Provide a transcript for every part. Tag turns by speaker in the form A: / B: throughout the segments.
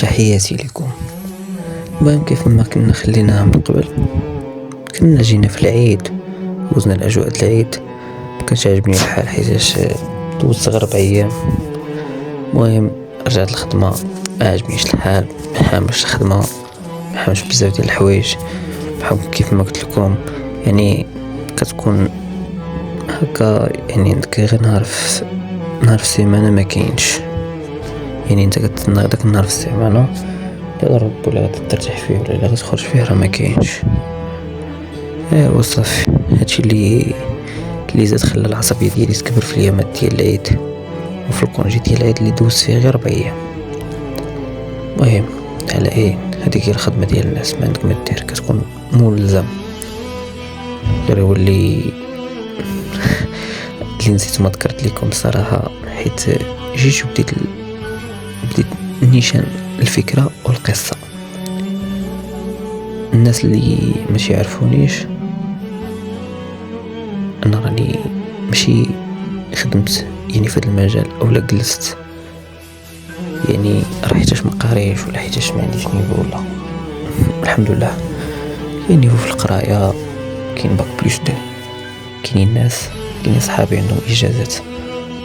A: تحياتي لكم. المهم كيف ما كنا خليناها من قبل، كنا جينا في العيد وزنا الاجواء العيد، مكانش عجبني الحال حيتاش دوزت غير 4 ايام. المهم رجعت الخدمة ما عجبنيش الحال، محامش الخدمة، محامش بزاف ديال الحوايج بحال كيف ما قلت لكم. يعني كتكون هكا، يعني عندك غير نهار في السيمانة ما كاينش، يعني انت كتسنى داك النهار في السيمانة لا رب ولا ترتاح فيه ولا لا تخرج فيه راه ما كاينش. ايوا صافي، هادشي اللي زاد خلى العصبيه ديالي تكبر في الايامات ديال العيد وفي الكونجي ديال العيد اللي دوزت فيه غير 4 ايام. المهم على هذيك هي الخدمه ديال الناس، ما عندك ما دير، كتكون ملزم. غير هو اللي نسيت ما ذكرت لكم صراحه، حيت جيت بديت نيشان الفكره والقصه. الناس اللي ماشي يعرفونيش، انا راني ماشي خدمت يعني في هذا المجال اولا جلست يعني راه حيتاش ما قاريش ولا حيتاش ما عنديش نيفو، ولا الحمد لله كاين نيفو في القرايه، كاين باك بلس 2، كاينين ناس صحابي عندهم اجازات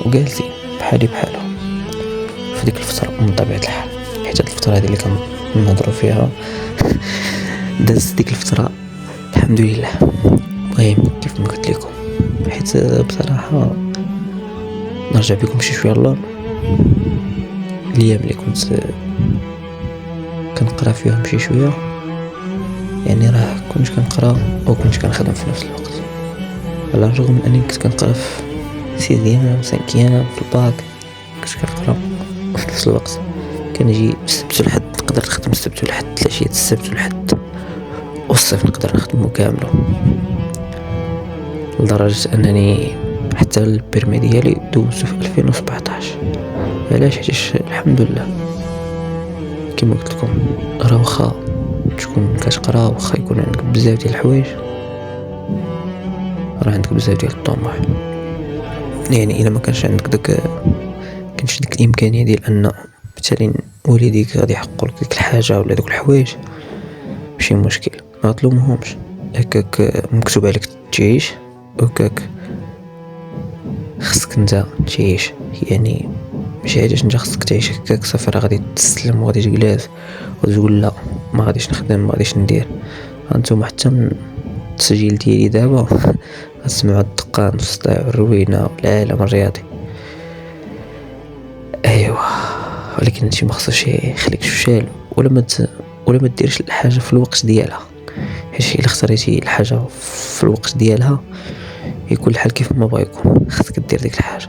A: وجالسين بحالي بحالهم في ديك الفتره من طبيعه الحال، حيت هاد الفتره هذه اللي كنهضروا فيها دازت ديك الفتره الحمد لله. المهم كيف ما قلت لكم، حيت بصراحه نرجع بكم شي شويه اللور. الايام اللي كنت كنقرا فيهم شي شويه، يعني راه كنت كنقرا وكنت كنخدم في نفس الوقت، على الرغم من اني كنت كنقرا في 6 و 5 في الباك، كنت كنقرا في نفس الوقت. كنجي السبت والحد نقدر نخدم السبت والحد، العشيه السبت والحد والصيف نقدر نخدمو كاملو، لدرجه انني حتى البيرمي ديالي دوزو في 2017. علاش؟ حيت الحمد لله كما قلت لكم، راه واخا تكون كتقرا واخا يكون عندك بزاف ديال الحوايج، راه عندك بزاف ديال الطموح. يعني الا ما كانش عندك داك الامكانيه ديال ان مثلا والديك غادي يحقوا لك ديك الحاجه ولا دوك الحوايج، ماشي مشكل، ما تلومهمش، هكاك مكتوب عليك تعيش وهكاك خصك انت تعيش. يعني ماشي علاش انت خصك تعيش هكاك صافي راه غادي تسلم وغادي تجلس وتقول لا ما غاديش نخدم ما غاديش ندير. هانتوما حتى من التسجيل ديالي دابا غتسمعوا الدقان والصداع والروينه والعالم الرياضي. ايوا ولكن هادشي ما خصوش يخليك شال ولا ما ديرش الحاجه في الوقت ديالها، حيت الا اختاريتي الحاجه في الوقت ديالها يكون الحال كيف ما بغا يكون، خصك دير ديك الحاجه.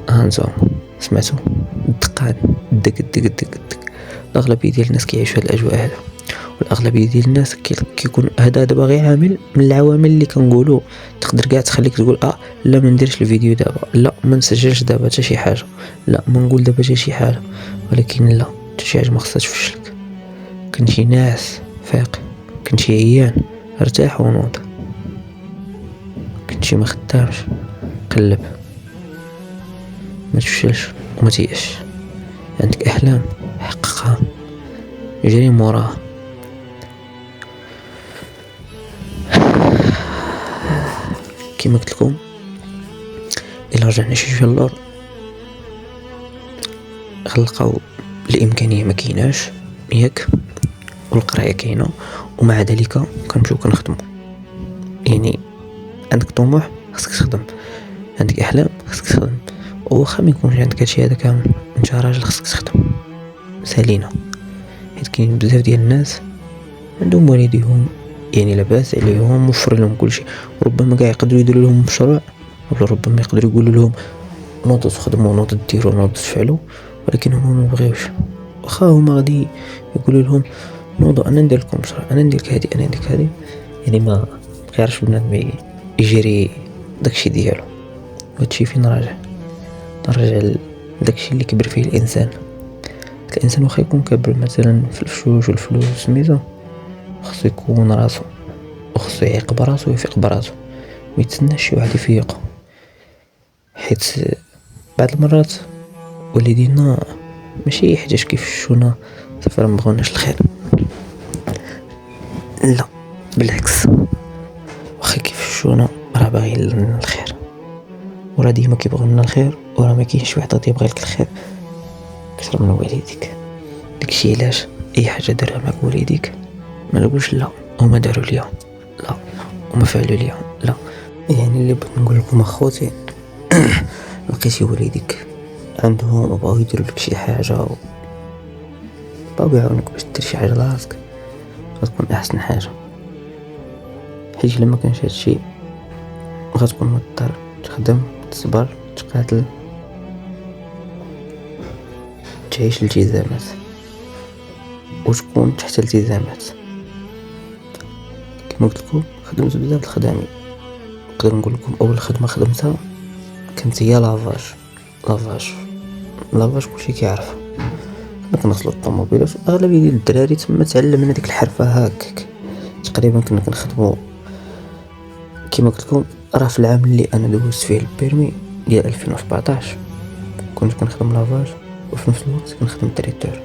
A: هانتوما سمعتوا الدقان دك دك دك دك. الاغلبيه ديال الناس كيعيشوا هاد الاجواء هذا، والاغلبيه ديال الناس كيكون هذا دابا غير عامل من العوامل اللي كنقولوا تقدر كاع تخليك تقول لا ما نديرش الفيديو دابا، لا ما نسجلش دابا حتى شي حاجه، لا ما نقول دابا حتى شي حاجه. ولكن لا، حتى شي حاجه ما خصهاش تفشلك. كنتي ناعس فايق، كنتي عيان ارتاح ونوض، كنتي ما خدامش قلب، ما تفشلش وما تيأسش. عندك احلام حققها، جري موراها. كما قلت لكم الا رجعنا شي شويه اللور غنلقاو الامكانيه ما كايناش ياك، والقرايه كاينه، ومع ذلك كنمشيو كنخدمو. يعني عندك طموح خصك تخدم، عندك احلام خصك تخدم، واخا ما يكونش عندك هادشي هذا كامل انت راجل خصك تخدم. سالينا، حيت كاين بزاف ديال الناس عندهم والديهم يعني لاباس عليهم موفر لهم كل شيء، وربما كاع يقدروا يديروا لهم مشروع، ولا ربما يقدروا يقولوا لهم نوضوا تخدموا نوضوا ديروا نوضوا تفعلوا، ولكن هما ما بغيوش. واخا هما غادي يقولوا لهم نوضوا انا ندير لكم مشروع، انا ندير لك هذه انا ندير لك هذه، يعني ما غيرش بنادم يجري داكشي ديالو. هادشي فين نرجع لداكشي اللي كبر فيه الانسان واخا يكون كبر مثلا في الفشوش والفلوس سميتو، خصو يكون راسو وخصو يعيق براسو ويفيق براسو ويتسناش شي واحد يفيقو. حيت بعض المرات والدينا ماشي حيتاش كيفشونا صافي راه مبغوناش الخير، لا بالعكس، واخا كيفشونا راه باغيين لنا الخير، وراه ديما كيبغيو لنا الخير، وراه ما كاينش واحد غادي يبغي لك الخير اكثر من والديك. داكشي علاش اي حاجه دارها معك والديك ما نقولش لا وما داروا ليا، لا وما فعلوا ليا، لا. يعني اللي بغيت نقول لكم اخوتي، لقيتي والديك عندهم بغاو يديروا لك شي حاجه، بغاو يعاونوك باش دير شي حاجه لراسك، غتكون احسن حاجه. حيت الا ما كانش هادشي غتكون مضطر تخدم، تصبر، تقاتل، تعيش التزامات وتكون تحت التزامات. كما قلت لكم خدمت بزاف الخدامي، نقدر نقول لكم اول خدمه خدمتها كانت هي لافاج كلشي كيعرف. كنا كنغسلوا الطوموبيلات، اغلبيه ديال الدراري تما تعلمنا ديك الحرفه هكاك تقريبا. كنا كنخدموا كما قلت لكم، راه في العام اللي انا دوزت فيه البيرمي ديال 2017 كنت كنخدم لافاج، وفي نفس الوقت كنخدم تريتور.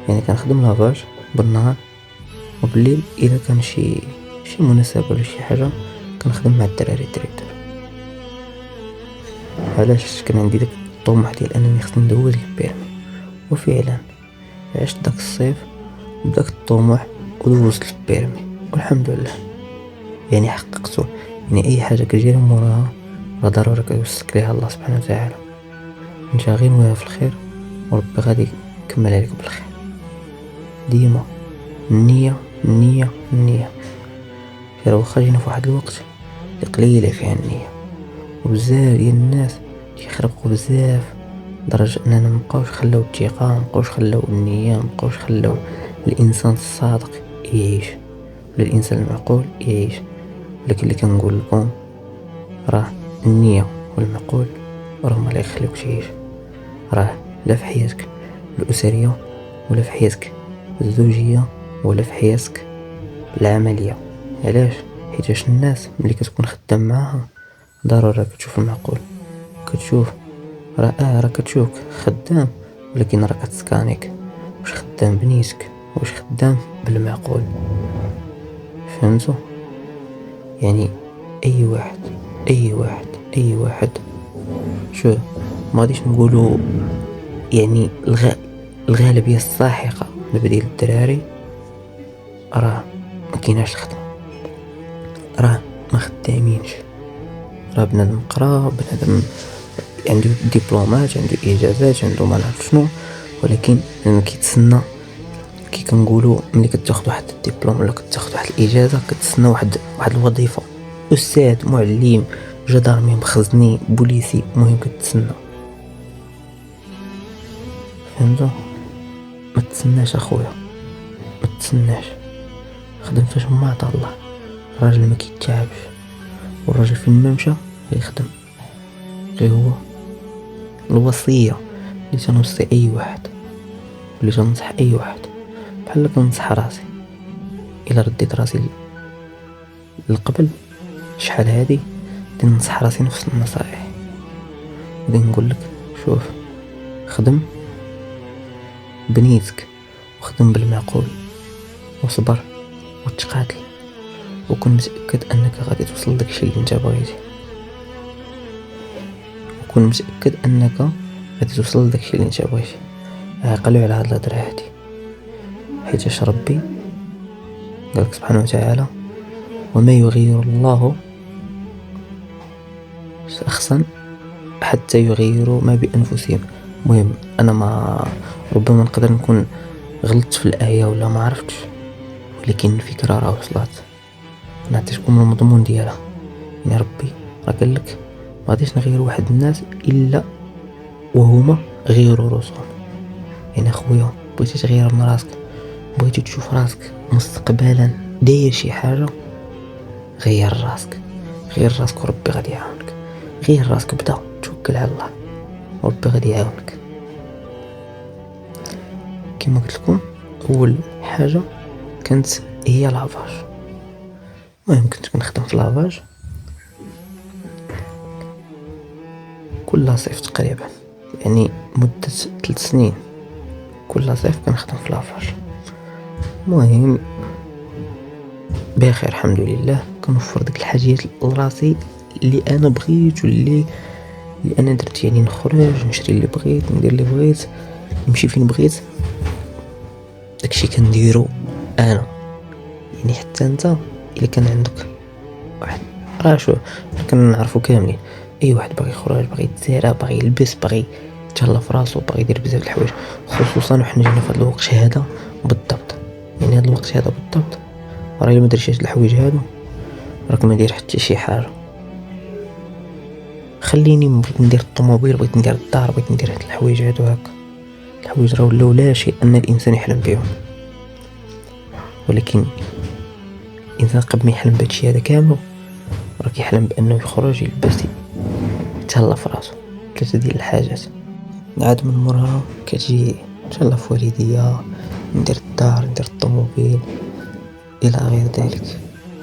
A: يعني كنخدم لافاج بالنهار، وبالليل اذا كان شي مناسبه ولا شي حاجه كنخدم مع الدراري تريتور. علاش؟ كان عندي داك الطموح ديال انني خصني ندوز البيرمي، وفعلا عشت داك الصيف بداك الطموح ودوزت البيرمي والحمد لله. يعني حققته. يعني اي حاجه كدير موراها راه ضروري كيوصلك ليها الله سبحانه وتعالى. انت غير نوايا في الخير وربي غادي يكمل عليك بالخير. ديما النيه النيه النيه. غير واخا جينا في واحد الوقت قليله فيها النيه، وبزاف ديال الناس كيخربقوا بزاف لدرجه اننا مبقاوش خلاو الثقه، مبقاوش خلاو النيه، مبقاوش خلاو الانسان الصادق يعيش ولا الانسان المعقول يعيش. ولكن اللي كنقول لكم راه النيه والمعقول راه اللي يخليوك تعيش، راه لا في حياتك الاسريه ولا في حياتك الزوجيه ولا في حياتك العمليه. علاش؟ حيتاش الناس ملي كتكون خدام معاها ضروري كتشوف المعقول، كتشوف راه كتشوفك خدام، ولكن راه كتسكانيك واش خدام بنيتك واش خدام بالمعقول. فهمتوا؟ يعني اي واحد شو ما غاديش نقولوا يعني الغالبيه الساحقه ديال الدراري راه ما كايناش الخدمه، راه ما خدامينش، راه بنادم قرا، بنادم عنده دبلومات، عنده اجازات، عنده ما نعرف شنو، ولكن كيتسنى كي كنقولوا ملي كتاخذ واحد الدبلوم ولا كتاخذ واحد الاجازه كتسنى واحد الوظيفه، استاذ، معلم، جدارمي، مخزني، بوليسي، المهم كتسنى. فهمتوا؟ ما تسناش اخويا، ما تسناش، خدم فاش ما عطا الله. الراجل ما كيتعبش، والراجل فين ما مشى يخدم. غير هو الوصيه اللي تنوصي اي واحد واللي تنصح اي واحد بحال كنصح راسي. الا رديت راسي للقبل شحال هادي ننصح راسي نفس النصائح، غادي نقول لك شوف، خدم بنيتك وخدم بالمعقول وصبر وتقاتل، وكن متأكد انك غادي توصل لداكشي اللي انت بغيتي، وكن متأكد انك غادي توصل لداكشي اللي انت بغيتي. عقلوا على هاد الهضره هادي، حيت ربي قالك سبحانه وتعالى وما يغير الله شخصا حتى يغيروا ما بانفسهم. المهم انا ما ربما نقدر نكون غلطت في الايه ولا ما عرفتش، ولكن الفكره راه وصلت. نعطيكم المضمون ديالها. يعني ربي راه قال لك ما غاديش نغير واحد الناس الا وهما غيروا راسهم. يعني اخويا بغيتي تغير من راسك، بغيتي تشوف راسك مستقبلا داير شي حاجه، غير راسك وربي غادي يعاونك. غير راسك، بدا توكل على الله وربي غادي يعاونك. كما قلت لكم اول حاجه كانت هي لافاج. المهم كنت كنخدم في لافاج كل صيف تقريبا، يعني مدة 3 سنين كل صيف كنخدم في لافاج. المهم بخير الحمد لله، كنوفر ديك الحاجيات لراسي اللي انا بغيت واللي انا درت، يعني نخرج نشري اللي بغيت، ندير اللي بغيت، نمشي فين بغيت، داكشي كنديرو انا. يعني حتى انت الا كان عندك واحد، راه شو كنعرفو كاملين، اي واحد باغي يخرج، باغي يتسارى، باغي يلبس، باغي يتهلا في راسو، باغي يدير بزاف د الحوايج، خصوصا وحنا جينا في هذا الوقت هذا بالضبط. يعني هذا الوقت هذا بالضبط راه الا ما درتيش هاد الحوايج هادو راك ما داير حتى شي حاجه. خليني بغيت ندير الطوموبيل، بغيت ندير الدار، بغيت ندير هاد الحوايج هادو هكا. الحوايج راه ولاو لا شيء ان الانسان يحلم بهم، ولكن الانسان قبل ما يحلم بهادشي هذا كامل راه كيحلم بانه يخرج، يلبس، يتهلا في راسو. 3 ديال الحاجات. عاد من موراها كتجي نتهلا في والديا، ندير الدار، ندير الطوموبيل الى غير ذلك.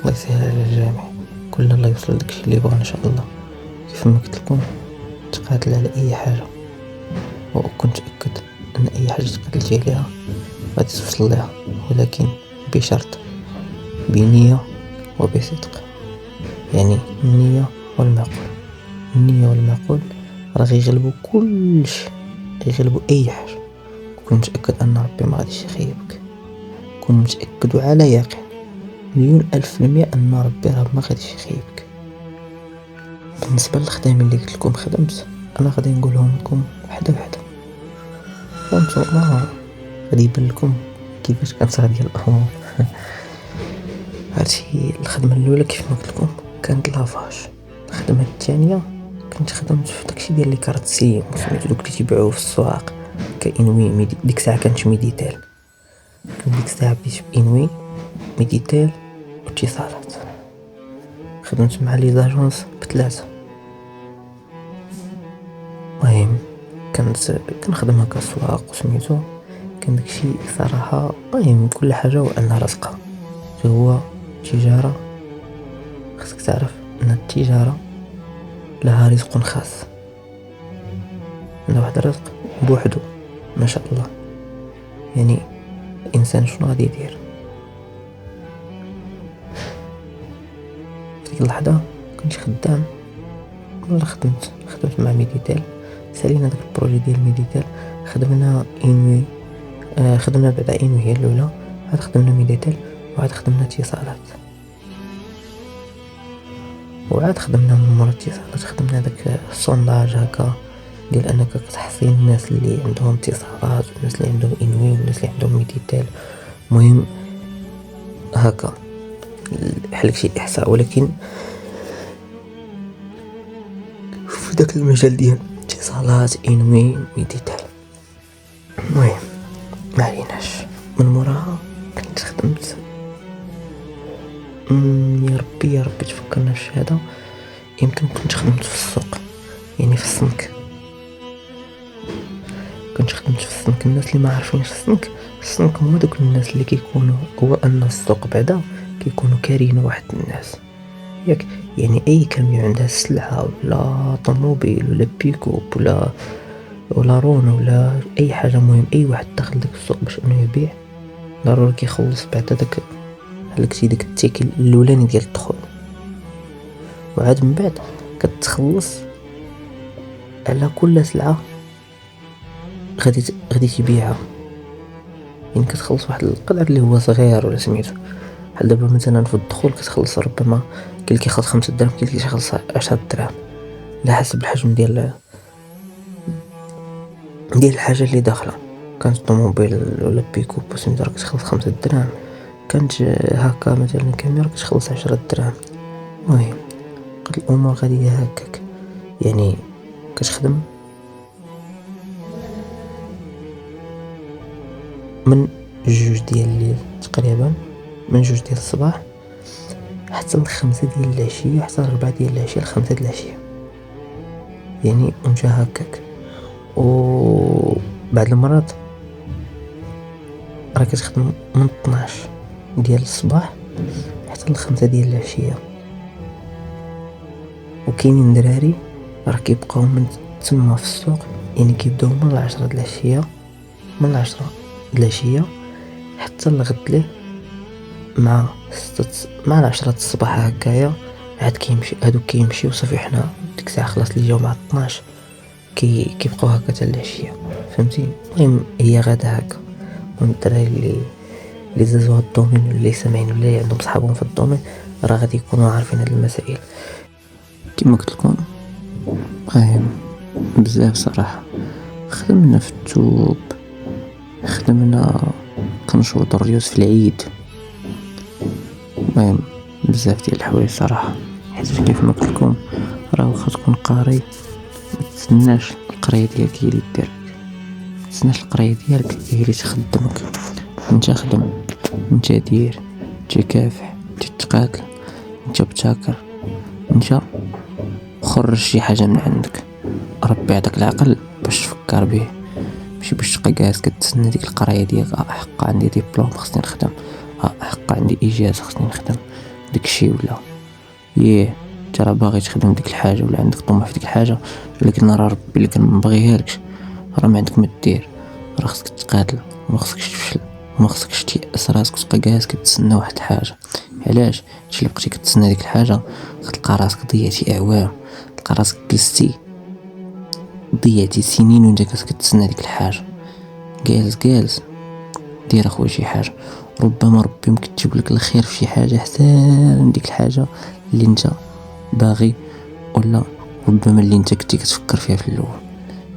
A: الله يسهل على الجميع، كل الله يوصل داكشي اللي بغا ان شاء الله. كيف ما قلت لكم، تقاتل على اي حاجه وكنت متاكد ان اي حاجه تقاتلتي عليها غادي توصل لها، ولكن بشرط، بنيه وبصدق. يعني النيه والمعقول، النيه والمعقول راه غيغلبوا كلشي، غيغلبوا اي حاجه. كون متاكد ان ربي ما غاديش يخيبك، كون متاكد وعلى يقين 1,000,000% ان ربي راه ما غاديش يخيبك. بالنسبه للخدام اللي قلت لكم خدمت، انا غادي نقولهم لكم وحده وحده، وانتوما غادي يبان لكم كيفاش كنتغادي الامور. هادشي الخدمه الاولى كيف ما قلت لكم كانت لافاج. الخدمه الثانيه كنت خدمت في داكشي ديال لي كارتسي، سميتو دوك اللي تيبيعوه في السواق كانوي. ديك الساعه كانت ميديتال، كنت ديك الساعه بديت بانوي، ميديتال واتصالات. خدمت مع لي زاجونس ب3. المهم كنخدم هكا السواق وسميتو، كان داكشي صراحه. المهم كل حاجه وان رزقها. هو تجاره، خصك تعرف ان التجاره لها رزق خاص، عندها واحد الرزق بوحدو ما شاء الله. يعني الانسان شنو غادي يدير في ديك اللحظه؟ كنت خدام ولا خدمت مع ميديتال. سالينا داك البروجي ديال ميديتال، خدمنا انوي، خدمنا بعدا انوي هي الاولى، عاد خدمنا ميديتال، وعاد خدمنا اتصالات، وعاد خدمنا من مورا اتصالات خدمنا داك السونداج هكا ديال انك كتحصي الناس اللي عندهم اتصالات والناس اللي عندهم انوي والناس اللي عندهم ميديتال. المهم هكا بحال شي احصاء، ولكن في داك المجال ديال اتصالات انوي ميديتال. المهم ما عليناش. من موراها كنت خدمت، يا ربي يا ربي تفكرنا في هذا. يمكن كنت خدمت في السوق، يعني في السمك. كنت خدمت في السمك. الناس اللي ما عارفينش السمك هما دوك الناس اللي كيكونوا، هو ان السوق بعدا كيكونوا كارين واحد الناس ياك. يعني اي كاميو عندها السلعه ولا طوموبيل ولا بيكوب ولا رونو ولا اي حاجه، مهم اي واحد داخل داك السوق باش انه يبيع، ضروري كيخلص بعدا داك داك التيكل الاولاني ديال الدخول، وعاد من بعد كتخلص على كل سلعه غادي تبيعها. يعني كتخلص واحد القدر اللي هو صغير ولا سميتو. بحال دابا مثلا في الدخول كتخلص ربما كاين اللي كيخلص 5 دراهم، كاين اللي كيخلص 10 دراهم على حسب الحجم ديال الحاجه اللي داخله. كانت طوموبيل ولا بيكوب سميتو راه كتخلص 5 دراهم، كانت هكا مثلا كاميرا كتخلص 10 دراهم. المهم قد الامور غاديه هكاك. يعني كتخدم من 2 ديال الليل تقريبا، من 2 ديال الصباح حتى 5 ديال العشيه، حتى 4 ديال العشيه ل 5 ديال العشيه. يعني وانت هكاك. وبعد المرات راه كتخدم من 12 ديال الصباح حتى ل 5 ديال العشيه. وكاينين دراري راه كيبقاو من تما في السوق يعني كيبداو من 10 د العشية، من 10 د العشية حتى الغد ليه مع 6 مع 10 د الصباح هكايا. عاد كيمشي هادوك كيمشيو صافي، حنا ديك الساعة خلاص اللي جاو مع 12 كيبقاو هكا حتى العشية، فهمتي. المهم هي غادا هكا. الدراري اللي زازو هاد الدومين ولا اللي سامعين ولا اللي عندهم صحابهم في الدومين راه غادي يكونوا عارفين هاد المسائل. كما قلت لكم فاهم بزاف صراحة. خدمنا في التوب، خدمنا كنشوطو الريوس في العيد، المهم بزاف ديال الحوايج صراحة. حيت كيف ما قلت لكم راه واخا تكون قاري متسناش القراية ديالك هي اللي دير، متسناش القراية ديالك هي اللي تخدمك. انت خدم، انت دير، انت كافح، انت تقاتل، انت بتاكر، انت خرج شي حاجة من عندك. ربي يعطيك العقل باش تفكر به، ماشي باش تبقى جالس كتسنى ديك القرايه ديالك. حق عندي ديبلوم خصني نخدم، حق عندي اجازه خصني نخدم داكشي. ولا انت راه باغي تخدم ديك الحاجه ولا عندك طموح في ديك الحاجه، ولكن راه ربي اللي كان مبغيهالكش، راه ما عندك ما دير. راه خصك تقاتل، ما خصكش تفشل، ما خصكش تيأس راسك وتبقى جالس كتسنى واحد الحاجه. علاش؟ حيت الا بقيتي كتسنى ديك الحاجه غتلقى راسك ضيعتي اعوام، تلقى راسك ضيعتي سنين وانت كتسنى ديك الحاجه. جالس دير اخويا شي حاجه، ربما ربي يمكن تجيب لك الخير في شي حاجه احسن من ديك الحاجه اللي انت باغي، ولا ربما اللي انت كنتي كتفكر فيها في الاول.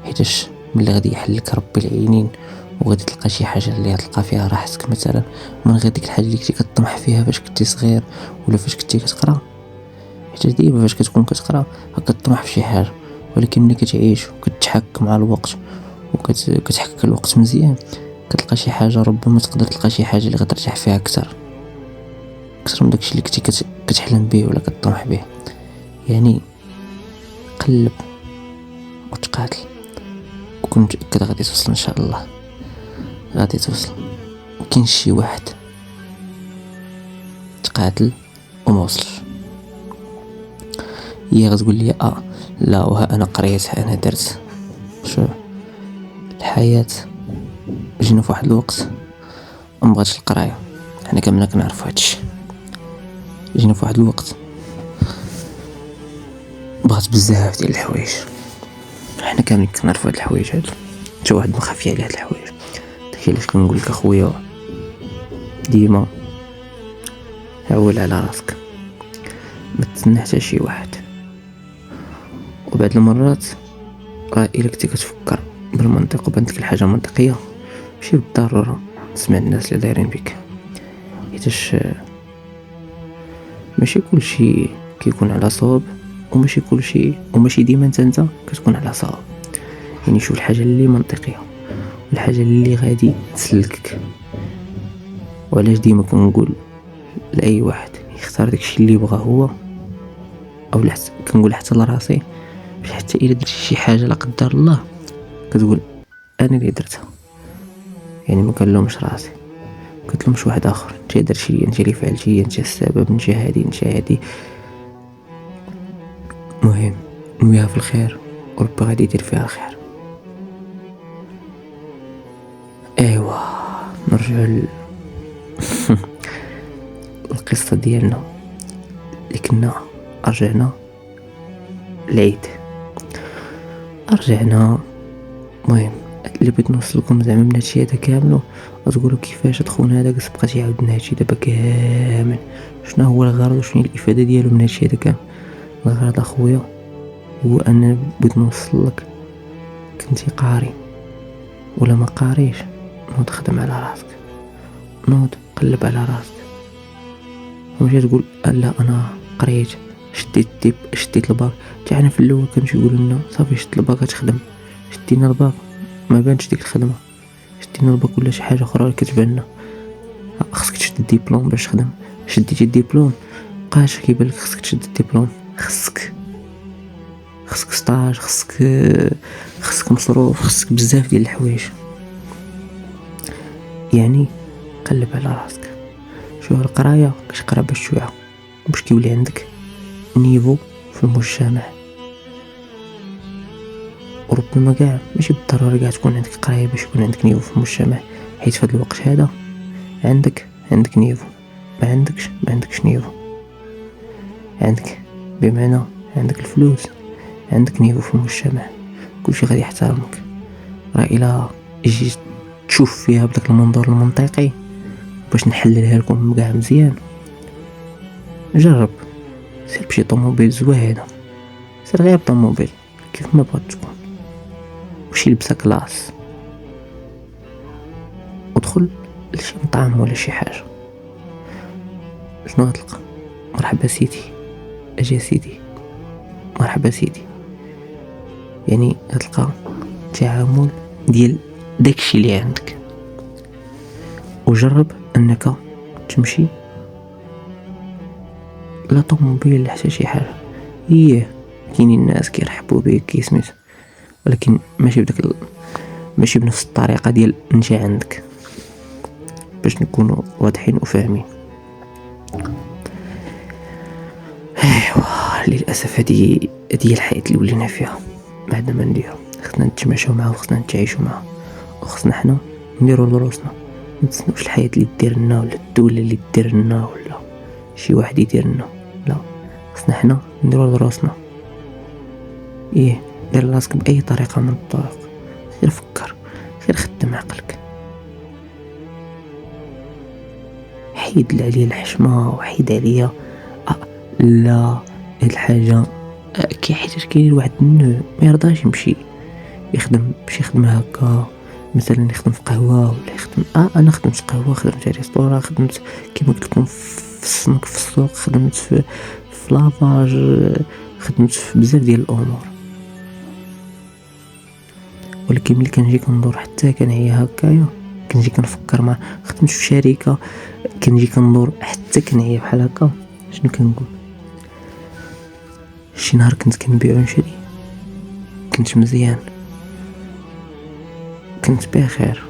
A: حيتاش ملي غادي يحلك ربي العينين وغادي تلقى شي حاجه اللي غتلقى فيها راحتك، مثلا من غير ديك الحاجه اللي كنتي كطمح فيها فاش كنتي صغير ولا فاش كنتي كتقرا. حيت ديما فاش كتكون كتقرا كطمح في شي حاجه، ولكن ملي كتعيش وكتحك مع الوقت وكتحك الوقت مزيان كتلقى شي حاجه، ربما تقدر تلقى شي حاجه اللي غترتاح فيها اكثر من داكشي اللي كنتي كتحلم به ولا كطمح به. يعني قلب وتقاتل وكون متاكد غادي توصل ان شاء الله، غادي توصل. كاين شي واحد تقاتل وما وصلش، هي غتقول لي لا وها انا قريت انا درت. شو الحياه جينا في واحد الوقت مبغاتش القرايه، حنا كاملين كنعرفوا هادشي. جينا في واحد الوقت بغات بزاف ديال الحوايج، حنا كاملين كنعرفوا هاد الحوايج هادو، حتى واحد ما خافي على هاد الحوايج. داكشي علاش كنقول لك اخويا ديما عول على راسك، ما تسنى حتى شي واحد. وبعد المرات راه الا كنتي كتفكر بالمنطق وبانت لك الحاجه منطقيه ماشي بالضروره تسمع الناس اللي دايرين بك، حيتاش ماشي كلشي كيكون على صواب، وماشي ديما انت كتكون على صواب. يعني شوف الحاجه اللي منطقيه والحاجه اللي غادي تسلكك. وعلاش ديما كنقول لاي واحد يختار داكشي اللي بغا هو، او كنقول حتى لراسي باش حتى الا درتي شي حاجه لا قدر الله كتقول انا اللي درتها. يعني ما كنلومش راسي، كتلومش واحد اخر، انت درتي، انت اللي فعلتي، انت السبب، انت هادي. مهم نويها في الخير وربي غادي يدير فيها الخير. ايوا نرجع القصه ديالنا اللي كنا رجعنا العيد. المهم اللي بغيت نوصل لكم زعما من هادشي هذا كامل وتقولوا كيفاش خونا هذاك سبقا تيعاود لنا هادشي دابا كامل، شنو هو الغرض وشنو هي الافاده ديالو من هادشي هذا كامل. الغرض اخويا هو انا بغيت نوصل لك، كنتي قاري ولا ما قاريش، نوض خدم على راسك، نوض قلب على راسك. ومشي تقول لا انا قريت شديت الباك. حنا في الاول كانوا يقولوا لنا صافي شدت الباك تخدم، شدينا الباك ما بانش ديك الخدمه، شدينا الباك ولا شي حاجه اخرى كتبان لنا خصك تشد الدبلوم باش تخدم. شديتي الدبلوم بقاش كيبان لك خصك تشد الدبلوم، خصك ستاج، خصك مصروف، خصك بزاف ديال الحوايج. يعني قلب على راسك. شوف القرايه كتقرا باش توعى، باش كيولي عندك نيفو في المجتمع. وربما كاع ماشي بالضرورة كاع تكون عندك قراية باش يكون عندك نيفو في المجتمع، حيت في هذا الوقت هذا عندك نيفو، ما عندكش نيفو، عندك بمعنى عندك الفلوس، عندك نيفو في المجتمع، كلشي غادي يحترمك. راه الا جيت تشوف فيها بداك المنظور المنطقي باش نحللها لكم كاع مزيان، جرب سير بشي طوموبيل زوينه، سير غير طوموبيل كيف ما بغات تكون، وشي لبسه كلاس، ودخل لشي مطعم ولا شي حاجه، شنو غتلقى؟ مرحبا سيدي، اجي سيدي، مرحبا سيدي. يعني غتلقى تعامل ديال داكشي اللي عندك. وجرب انك تمشي لا طوموبيل لا حتى شي حاجه، كاينين الناس كيرحبوا بك كيسميت، ولكن ماشي بنفس الطريقه ديال انت عندك، باش نكونوا واضحين وفاهمين. ايوا للاسف هذه هي الحياه اللي ولينا فيها، ما عندنا ما نديرو، خصنا نتماشاو معها وخصنا نتعايشوا معها، وخصنا حنا نديروا لروسنا، ما نستناوش الحياه اللي دير لنا ولا الدوله اللي دير لنا ولا شي واحد يدير لنا، لا، خصنا حنا نديروا لروسنا. دير راسك باي طريقه من الطرق، غير فكر، غير خدم عقلك، حيد عليا الحشمه وحيد عليا لا هاد الحاجه حيت كاين واحد النوع ما يرضاش يمشي يخدم شي خدمه هكا، مثلا يخدم في قهوه ولا يخدم انا خدمت في قهوه، خدمت في ريستوران، خدمت كيما قلت لكم في السمك في السوق، خدمت في لافاج، خدمت في بزاف ديال الامور. ولكن ملي كنجي كندور حتى كنعيا هكايا، كنجي كنفكر مع خدمت في شركه، كنجي كندور حتى كنعيا بحال هكا، شنو كنقول؟ شي نهار كنت كنبيع ونشري، كنت مزيان، كنت بخير.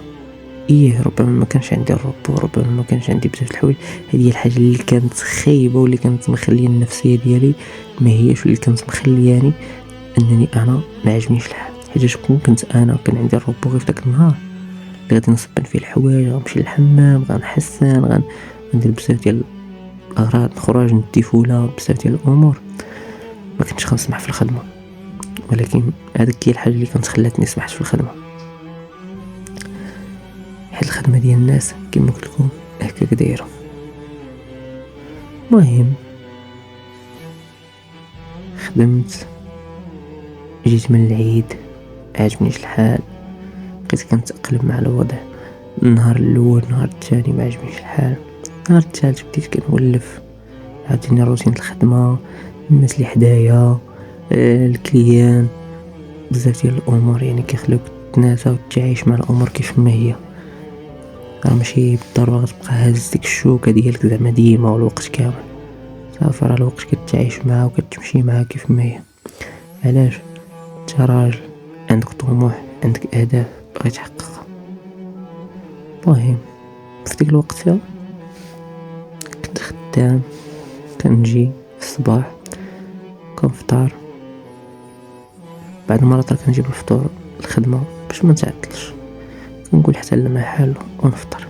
A: ربما ما كانش عندي الرب، وربما ما كانش عندي بزاف الحوايج، هذه الحاجه اللي كانت خايبه واللي كانت مخليه النفسيه ديالي ما هياش، واللي كانت مخلياني انني انا ما عجبنيش الحال. حيت شكون كنت انا كان عندي الرب غير في داك النهار اللي غادي نصبن فيه الحوايج، غنمشي للحمام، غنحسن، غندير بزاف ديال الاغراض، نخرج ندي فوله، بزاف ديال الامور، ما كنتش غنسمح في الخدمه. ولكن هذيك هي الحاجه اللي كانت خلاتني سمحت في الخدمه، حيت الخدمه ديال الناس كما قلت لكم هكاك دايره. المهم خدمت، جيت من العيد، عجبنيش الحال، بقيت كنتأقلم مع الوضع. النهار الاول، النهار الثاني ما عجبنيش الحال، النهار الثالث بديت كنولف، عاوتاني روتين الخدمه، الناس اللي حدايا، الكليان، بزاف ديال الامور يعني كيخليوك تناسى وتعيش مع الامور كيف ما هي. راه ماشي بالضروره غتبقى هاز ديك الشوكه ديالك زعما ديما والوقت كامل، صافي راه الوقت كتعيش معاه وكتمشي معاه كيف ما هي. علاش؟ انت راجل عندك طموح، عندك اهداف بغيت تحققها. المهم في ديك الوقت كنت خدام، كنجي في الصباح كنفطر، بعد مرات كنجيب الفطور الخدمه باش ما نتعطلش، كنقول حتى المحل ونفطر،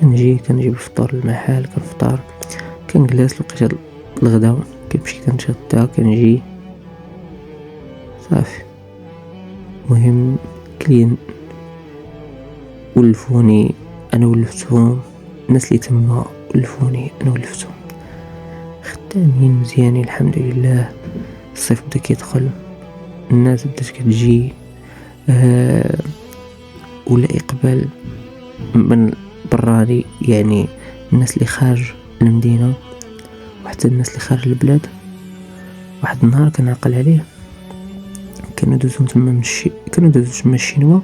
A: كنجيب الفطور للمحل كنفطر، كنجلس لقيت الغدا كنمشي كنتغدى، كنجي صافي. المهم كلين ولفوني انا ولفتهم، الناس اللي تما ولفوني انا ولفتهم، خدامين مزيانين الحمد لله. الصيف بدا كيدخل، الناس بدات كتجي، ولا اقبال من براني، يعني الناس اللي خارج المدينه وحتى الناس اللي خارج البلاد. واحد النهار كنعقل عليه كانوا دوزو تما الشينوا.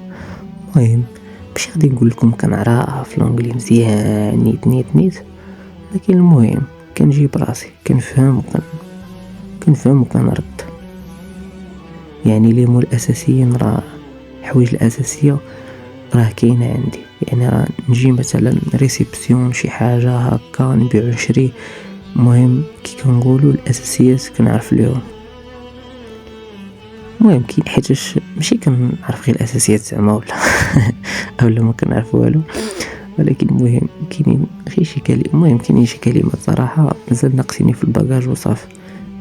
A: المهم ماشي غادي نقول لكم كنعرف في لونجلي مزيان نيت، لكن المهم كنجيب راسي كنفهم وكنرد. يعني لي مول الاساسيين، راه الحوايج الاساسيه راه كاينه عندي، يعني راه نجي مثلا ريسبسيون شي حاجه هكا نبيع ونشري. المهم كي كنقولوا الاساسيات كنعرف اليوم. المهم كاين حيتاش ماشي كنعرف غير الاساسيات زعما ولا اولا ما كنعرف والو، ولكن المهم كاينين غير شي كلمات، المهم كاينين شي كلمات صراحه مازال ناقصيني في الباجاج وصافي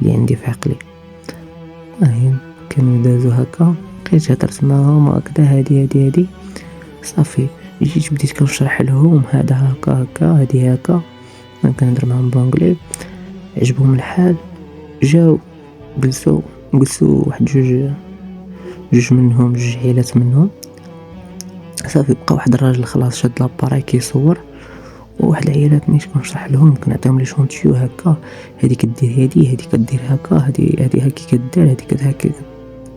A: اللي عندي في عقلي. المهم كانوا دازو هكا، بقيت هدرت معاهم هكذا هادي صافي. جيت بديت كنشرح لهم هذا هكا هكا هادي هكا، ما كنهضر معاهم بانجلي، عجبهم الحال، جاو جلسوا واحد جوج منهم، جوج عائلات منهم. صافي بقى واحد الراجل خلاص شاد لاباراي كيصور، وواحد العيالات ملي كنشرح لهم كنعطيهم لي شونتيو هكا، هادي كدير هادي كدير هكا، هادي هاكي كدير، هادي هاكي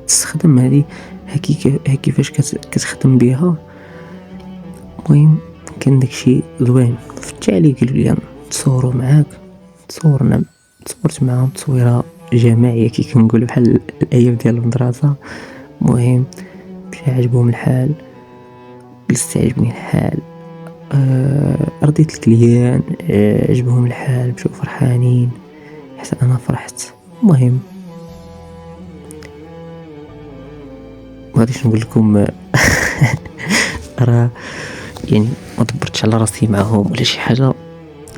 A: كتستخدم، هادي هاكي كيفاش كتخدم بها. المهم كان داكشي زوين. في التالي قالوا لي تصوروا معاك، تصورت معاهم تصويره جماعيه كي كنقولوا بحال الايام ديال المدرسه. المهم مشى عجبهم الحال، جلست عجبني الحال، رضيت الكليان، عجبهم الحال، مشاو فرحانين حتى انا فرحت. المهم ما غاديش نقول لكم راه يعني ما دبرتش على راسي معاهم ولا شي حاجه،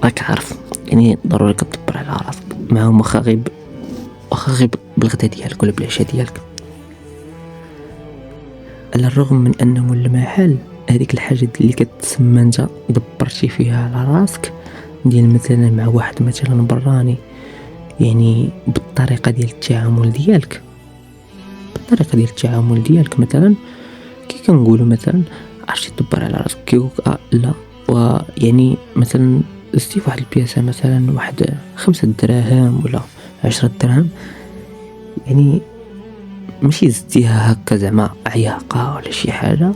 A: راك عارف يعني ضروري كتدبر على راسك معاهم، واخا غير بالغدا ديالك ولا بالعشاء ديالك. على الرغم من انه المحل هذيك الحاجه اللي كتسمى انت دبرتي فيها على راسك، ديال مثلا مع واحد مثلا براني، يعني بالطريقه ديال التعامل ديالك مثلا كي كنقولوا مثلا عرفتي تدبر على راسك، كيقولك لا، ويعني مثلا زدتي واحد البياسه مثلا واحد 5 دراهم ولا 10 دراهم، يعني ماشي زدتيها هكا زعما عياقه ولا شي حاجه،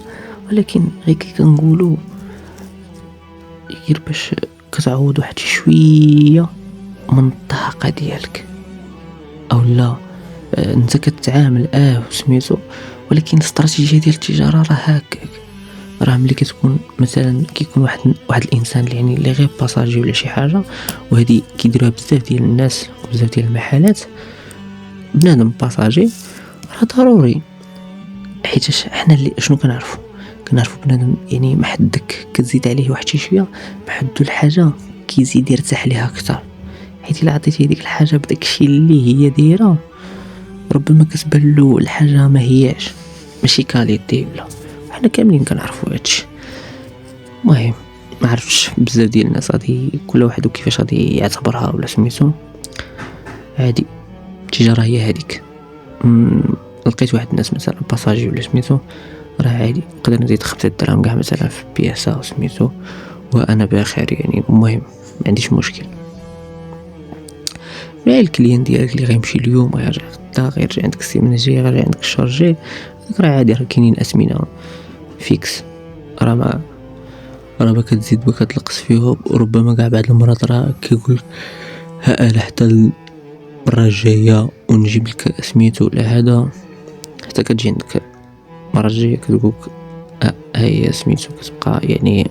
A: ولكن غير كي كنقولوا غير باش كتعوض واحد شويه من الطاقه ديالك، او لا انت كتعامل وسميتو، ولكن الاستراتيجيه ديال التجاره راه هكاك. راه ملي كتكون مثلا كيكون واحد الانسان اللي يعني اللي غير باساجي ولا شي حاجه، وهذه كيديروها بزاف ديال الناس وبزاف ديال المحلات، بنادم باساجي راه ضروري، حيتاش حنا اللي شنو كنعرفوا بنادم يعني محدك كتزيد عليه واحد شي شويه، محدو الحاجه كيزيد يرتاح ليها اكثر، حيت الا عطيتيه ديك الحاجه بداك الشيء اللي هي دايره، ربما كتبان له الحاجه ما هياش ماشي كاليتي، ولا حنا كاملين كنعرفوا هادشي. المهم ما عرفتش بزاف ديال الناس غادي كل واحد وكيفاش غادي يعتبرها ولا سميتو، عادي التجاره هي هذيك. لقيت واحد الناس مثلا باساجي ولا سميتو، راه عادي نقدر نزيد 5 دراهم كاع مثلا في بياسه سميتو وانا بخير، يعني المهم ما عنديش مشكل. مع الكليان ديالك اللي غيمشي اليوم غيرجع غدا، غيرجع عندك السيمانه الجايه، غيرجع عندك الشهر الجاي، داك راه عادي، راه كاينين اسمنه فيكس، راه ما كتزيد ما كتلقص فيهم. وربما كاع بعد المرات راه كيقول ها انا حتى المره الجايه ونجيب لك سميتو ولا هذا، حتى كتجي عندك المره الجايه كتقولك هي سميتو، كتبقى يعني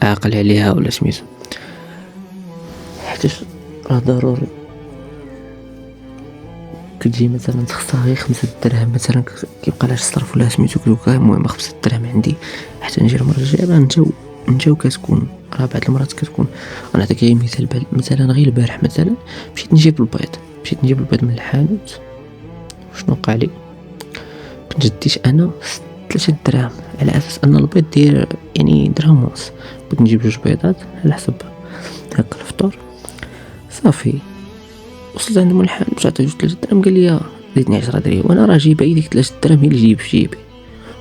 A: عاقل عليها ولا سميتو، حيت راه ضروري كتجي مثلا تخسر غير 5 دراهم مثلا، كيبقى لاش الصرف ولا سميتو، كتقولك المهم 5 دراهم عندي حتى نجي المره الجايه. راه نجاو كتكون راه بعض المرات كتكون. انا نعطيك غير مثال، مثلا غير البارح مثلا مشيت نجيب البيض من الحانوت، شنو وقع لي؟ كنت ديت انا 3 دراهم على اساس ان البيض داير يعني درهم ونص، بغيت نجيب 2 بيضات على حسب هكا الفطور. صافي وصلت عند الملحن باش عطيتو 3 دراهم، قال لي زيدني 10 درهم، وانا راه جايبه ديك 3 دراهم هي اللي جايب في جيبي،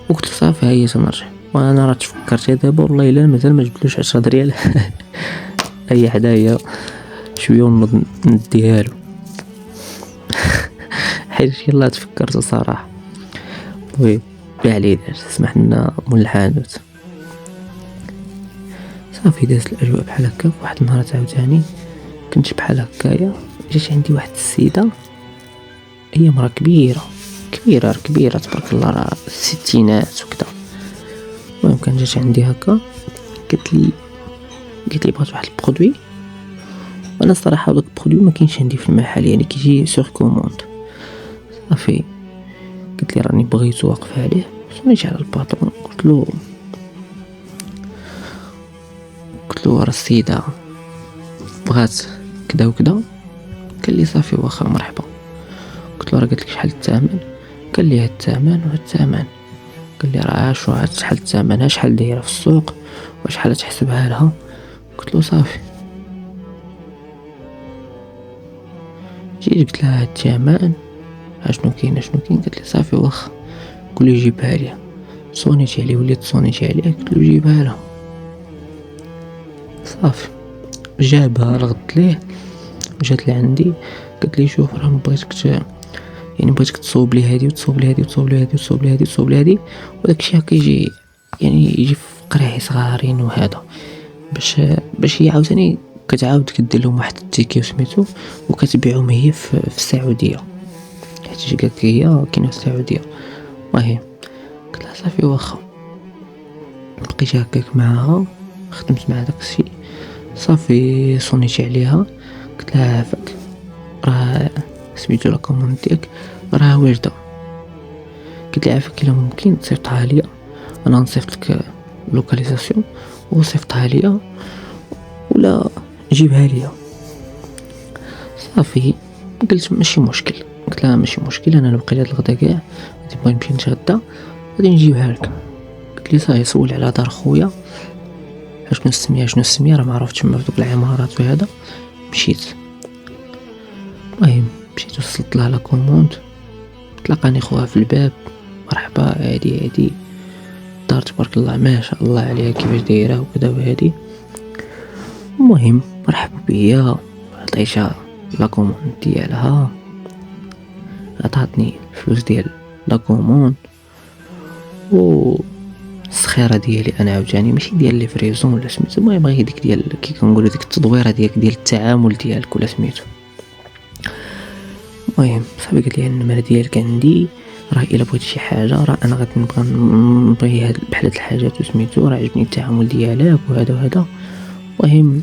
A: وقلت صافي هيا تنرجع. وانا راه تفكرت دابا والله الا مازال ما جبتلوش 10 دريال هي حدايا شويه ونوض نديها له حيت يلاه تفكرت صراحه. وي علي داز سمح لنا مول الحانوت. صافي دازت الاجواء بحال هكا. واحد النهار عاوتاني كنت بحال هكايا، جات عندي واحد السيده، هي مرا كبيره تبارك الله، راه الستينات وكذا. المهم كان جات عندي هكا، قالت لي بغات واحد البرودوي، وانا الصراحه داك البرودوي ما كاينش عندي في المحل، يعني كيجي سور كوموند. صافي قلت لي راني بغيتو واقفه عليه، صونيت على الباطرون قلت له راه السيده بغات كدا وكدا. قال لي صافي واخا مرحبا. قلت له راه قلت لك شحال الثمن؟ قال لي هاد الثمن وهاد الثمن. قال لي راه شو هاد شحال الثمن، شحال دايره في السوق وشحال تحسبها لها؟ قلت له صافي. جيت قلت لها هاد الثمن اشنو كاين. قالت لي صافي واخا قولي جيبها لي. صونيتي عليه وليت صونيتي عليه قلت له جيبها لها. صافي جابها رغدت ليه جات لعندي قالت لي شوف راه بغيتك تصوب لي هادي وتصوب لي هادي وتصوب لي هادي وتصوب لي هادي وتصوب لي هادي، وداك الشيء هكا يجي في قراعي صغارين وهذا باش هي عاوتاني كتعاود كدير لهم واحد التيكي وسميتو وكتبيعهم هي في السعوديه، حيت قالت لي هي كاينه في السعوديه. المهم قلت لها صافي واخا، بقيت هكاك معاها خدمت مع داك الشيء. صافي صونيتي عليها قلت لها عافاك راه سميتو لا كوموند ديالك راه واجده. قلت لي عافاك الا ممكن تصيفطها ليا، انا نصيفط لك لوكاليزاسيون وصيفطها ليا ولا جيبها ليا. صافي قلت ماشي مشكل. قلت لها ماشي مشكل، انا بقيت هاد الغدا كاع غادي نبغي نمشي نتغدى غادي نجيبها لك. قلت لي صافي سول على دار خويا شنو السميه راه ما عرفتش تما في دوك العمارات وهذا. مشيت المهم مشيت وصلت لها لا كوموند، تلقاني خوها في الباب مرحبا عادي دار تبارك الله ما شاء الله عليها كيفاش دايره وكذا وهادي. المهم مرحبا بيا عطيتها لا كوموند ديالها، عطاتني الفلوس ديال لا كوموند و السخيره ديالي انا عاوتاني ماشي ديال لي فريزون ولا سميتو، المهم غير ديك ديال كي كنقولوا ديك التدويره ديال التعامل ديالك ولا سميتو. المهم صاحبي قال لي النمره ديالك عندي، راه الا بغيت شي حاجه راه انا غادي نبغي هاد بحال هاد الحاجات وسميتو، راه عجبني التعامل ديالك وهذا. المهم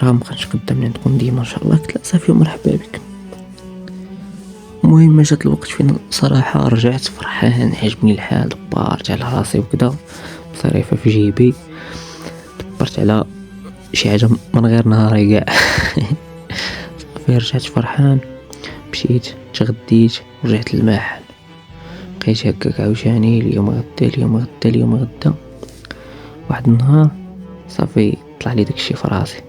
A: راه مابقاش قدامنا تكون ديما ان شاء الله. قلت لا صافي مرحبا بك. المهم جات الوقت فين صراحه رجعت فرحان عجبني الحال، دبرت على راسي وكذا بصريفه في جيبي، دبرت على شي حاجه من غير نهاري كاع. صافي رجعت فرحان، مشيت تغديت ورجعت للمحل. بقيت هكاك عاوتاني اليوم غدا. واحد النهار صافي طلع لي داكشي في راسي،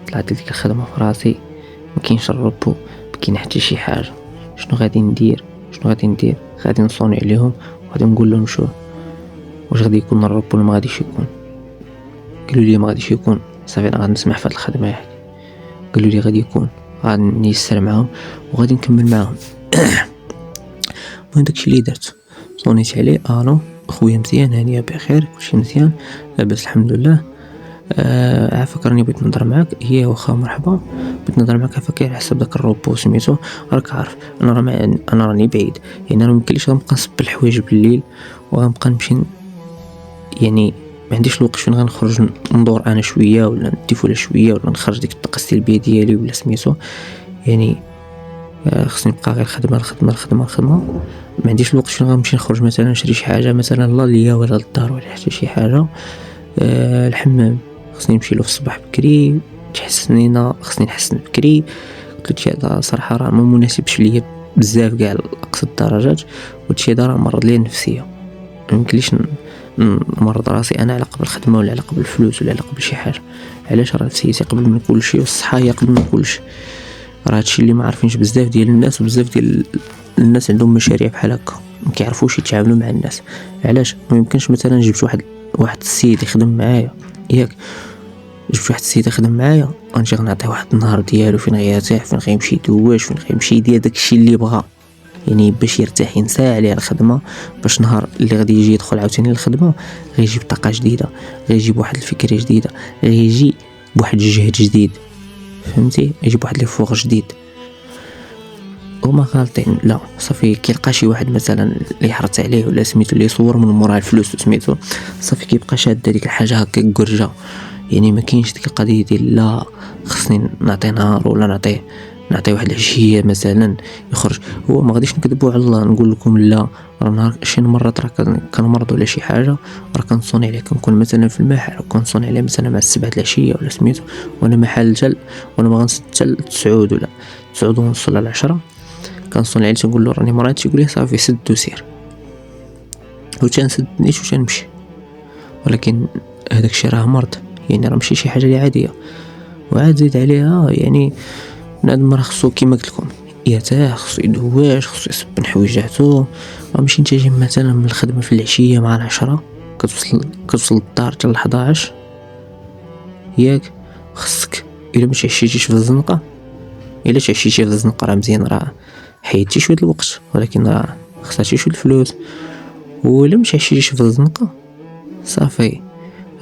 A: طلعت ديك الخدمه في راسي، مكاينش الربو مكاين حتى شي حاجه. شنو غادي ندير؟ غادي نصوني عليهم وغادي نقول لهم شوف واش غادي يكون الربو ولا ما غاديش يكون. قالوا لي ما غاديش يكون. صافي انا غادي نسمح في هاد الخدمه هادي. قالوا لي غادي يكون، غادي نيسر معاهم وغادي نكمل معاهم. المهم داكشي اللي درت صونيت عليه الو خويا مزيان هانيه بخير كلشي مزيان لاباس الحمد لله. عافاك راني بغيت نهضر معاك. هي واخا مرحبا بغيت نهضر معاك عافاك على حساب داك الروبو سميتو، راك عارف انا راني بعيد، يعني انا ممكنليش غنبقى نصب الحوايج بالليل وغنبقى نمشي يعني ما عنديش الوقت فين غنخرج ندور انا شويه ولا نديف ولا شويه ولا نخرج ديك الطاقه السلبيه ديالي ولا سميتو. يعني خصني نبقى غير الخدمه ما عنديش الوقت فين غنمشي نخرج مثلا نشري شي حاجه مثلا لا ليا ولا للدار ولا حتى شي حاجه. الحمام خصني نمشي له في الصباح بكري، تحسنينا خصني نحسن بكري. قلت هذا صراحه راه ما مناسبش ليا بزاف كاع لاقصى الدرجات، وهادشي هذا راه مرض ليا النفسيه. ميمكنليش نمرض راسي انا على قبل الخدمه ولا على قبل الفلوس ولا على قبل شي حاجه. علاش؟ راه نفسيتي قبل من كل شيء والصحه هي قبل من كل شيء. راه هادشي اللي ما عارفينش بزاف ديال الناس، وبزاف ديال الناس عندهم مشاريع بحال هكا ما كيعرفوش يتعاملوا مع الناس. علاش؟ ما يمكنش مثلا جبت واحد السيد يخدم معايا ياك، جبت واحد السيد يخدم معايا غنجي غنعطيه واحد النهار ديالو فين غيرتاح، فين غيمشي يدواش، فين غيمشي يدير داكشي اللي بغا، يعني باش يرتاح ينسى عليه الخدمه، باش نهار اللي غادي يجي يدخل عاوتاني للخدمه غيجيب طاقه جديده، غيجيب واحد الفكره جديده، غيجي بواحد الجهد جديد، فهمتي؟ يجيب واحد لي فوق جديد. هما غالطين لا صافي كيلقى شي واحد مثلا اللي يحرط عليه ولا سميتو اللي يصور من موراه الفلوس سميتو، صافي كيبقى شاد هذيك الحاجه هكا قرجه. يعني ما كاينش ديك القضيه ديال لا خصني نعطي نهار ولا نعطي نعطي واحد العشيه مثلا يخرج. هو ما غاديش نكذبوا على الله نقول لكم لا، راه نهار شي مرات راه كنمرض ولا شي حاجه راه كنصوني عليه، كنكون مثلا في المحل وكنصوني عليه مثلا مع 7 العشيه ولا سميتو، وانا محل جل وانا ما غنسد حتى 9 ولا 9 ونص ولا 10 كنصوني عليه تنقول له راني مريض، تيقول لي صافي سد وسير، وتنسد نيت وتنمشي. ولكن هذاك الشيء راه مرض، يعني راه ماشي شي حاجه اللي عاديه. وعاد زيد عليها يعني بنادم راه خصو كيما قلت لكم يرتاح، خصو يدواش، خصو يصبن حويجاتو. ماشي انت جاي مثلا من الخدمه في العشيه مع 10 كتوصل للدار حتى 11 ياك، خصك الا ما تعشيتيش في الزنقه، الا تعشيتي في الزنقه راه مزيان، راه حيدتي شويه الوقت، ولكن راه خسرتي شويه الفلوس. ولا ما تعشيتيش في الزنقه صافي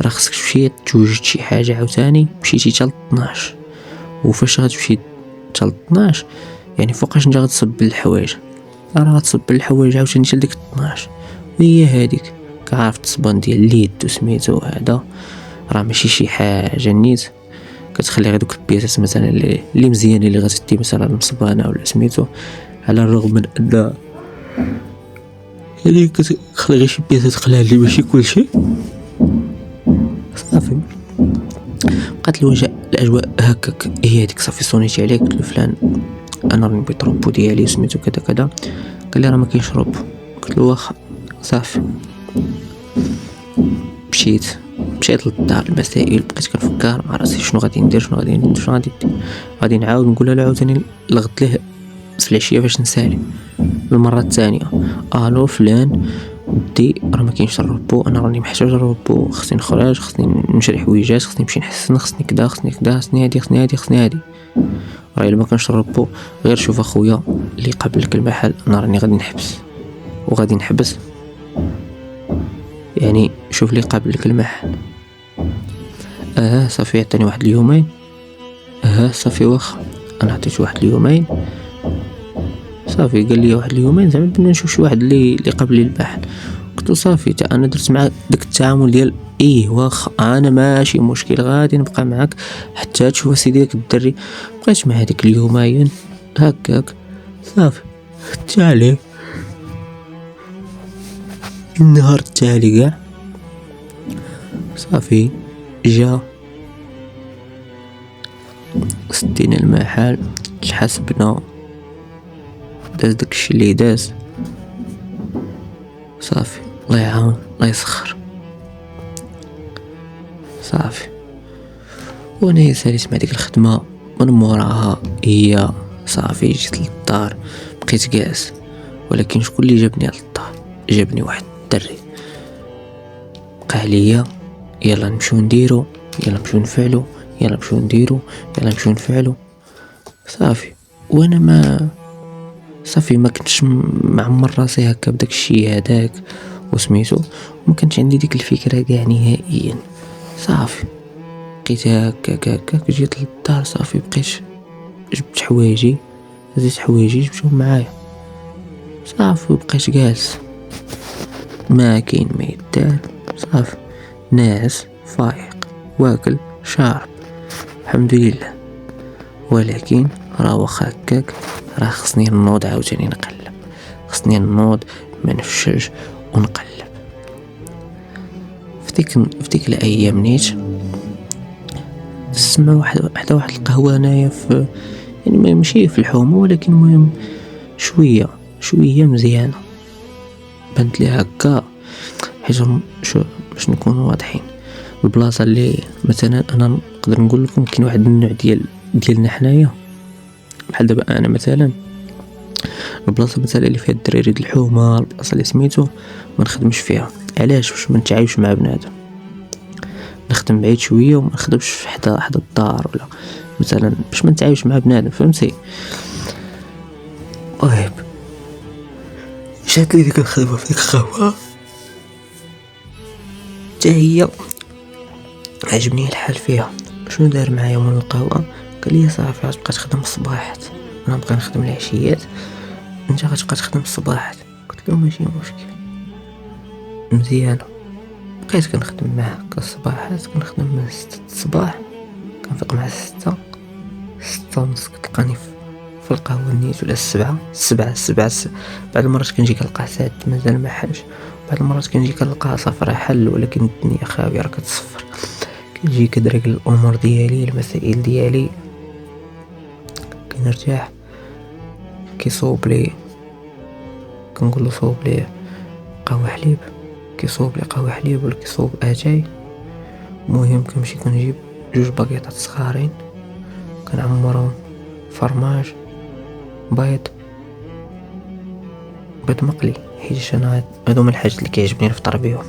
A: راه خصك تمشي توجد شي حاجه عاوتاني. مشيتي حتى 12، وفاش غتمشي حتى 12 يعني فوقاش انت غتصب الحوايج، راه غتصب الحوايج عاوتاني حتى ديك 12. هي هذيك كعارف التصبان ديال اليد وسميتو هذا راه ماشي شي حاجه نيت. كتخلي غير دوك البياسات مثلا اللي مزيانين اللي غتدي مثلا مصبانه ولا سميتو، على الرغم من ان يعني كتخلي غير شي بياسات قلال اللي ماشي كلشي صافي. بقات الاجواء هكاك هي هذيك صافي. صونيتي عليك قلت له فلان انا راني بغيت روبو ديالي سميتو كذا كذا، قال لي راه ما كاينش روبو. قلت له واخا صافي. مشيت للدار المسائل، بقيت كنفكر مع راسي شنو غادي ندير غادي نعاود نقولها له عاوتاني الغد له في العشيه باش نسالي المره الثانيه. الو فلان ودي راه ما كاينش الروبو، انا راني محتاج الروبو، خصني نخرج، خصني نشري حويجات، خصني نمشي نحسن، خصني كذا خصني كذا، خصني هادي راه الا ما كانش الروبو غير شوف اخويا اللي قابلك المحل انا راني غادي نحبس وغادي نحبس. يعني شوف لي قابلك المحل. صافي عطاني واحد اليومين. صافي واخا انا عطيت واحد اليومين صافي. قال لي واحد اليومين زعما بدنا نشوف شي واحد اللي قبل لي البحث. قلت له صافي تا انا درت مع داك التعامل ديال واخا انا ماشي مشكل غادي نبقى معاك حتى تشوف سيدي داك الدري. بقيت مع هذيك اليومين هكاك صافي. التالي النهار التالي كاع صافي جا سدينا المحل حسبنا داز داكشي اللي داز صافي. الله يعاون الله يسخر صافي. وانا ساليت مع ديك الخدمه من موراها هي صافي. جيت للدار بقيت جالس، ولكن شكون اللي جابني للدار؟ جابني واحد الدري بقى عليا يلا نمشيو نديرو، يلا نمشيو نفعلو، يلا نمشيو نديرو، يلا نمشيو نفعلو صافي. وانا ما صافي ما كنتش معمر راسي هكا بداك الشيء هذاك وسميتو، وما كانش عندي ديك الفكره كاع نهائيا صافي. بقيت هكاك جيت للدار صافي. بقيت جبت حوايجي، هزيت حوايجي جبتهم معايا صافي. وبقيت جالس ما كاين ما يدار صافي، ناعس فايق واكل شارب الحمد لله. ولكن راه واخا هكاك راه خصني نوض عاوتاني نقلب، خصني نوض ما نفشلش ونقلب. في ديك الايام نيت تسمع واحد القهوه هنايا في يعني ما يمشي في الحومه، ولكن المهم شويه مزيانه بنت لي هكا. حيت شو باش نكونوا واضحين، البلاصه اللي مثلا انا نقدر نقول لكم كاين واحد النوع ديالنا حنايا بحال دابا انا مثلا البلاصه مثلا اللي فيها الدراري د الحومه، البلاصه اللي سميتو ما نخدمش فيها. علاش؟ باش ما نتعايش مع بنادم، نخدم بعيد شويه وما نخدمش في حدا الدار ولا مثلا باش ما نتعايش مع بنادم فهمتي. طيب جات لي ديك الخدمه في ديك القهوه حتى هي عجبني الحال فيها. شنو دار معايا من القهوه؟ قال لي صافي غتبقى تخدم الصباحات، انا نبقى نخدم العشيات، انت غتبقى تخدم الصباحات. قلت له ماشي مشكل مزيانه. بقيت كنخدم معاه الصباحات، كنخدم من 6 الصباح كنفيق مع 6 ونص كتلقاني في القهوة نيت ولا السبعة. بعض المرات كنجي كنلقاه ساعد مازال ما حلش، بعض المرات كنجي كنلقاه صافي حل ولكن الدنيا خاوية راه كتصفر. كنجي كدرك الامور ديالي المسائل ديالي كنرتاح. كيصوب لي كنقول له صوب لي قهوة حليب، كيصوب لي قهوة حليب ولا كيصوب اتاي. المهم كنمشي كنجيب 2 باكيطات صغارين كنعمرهم فرماج بيض مقلي، حيت انا هادو من الحاجات اللي كيعجبني نفطر بهم.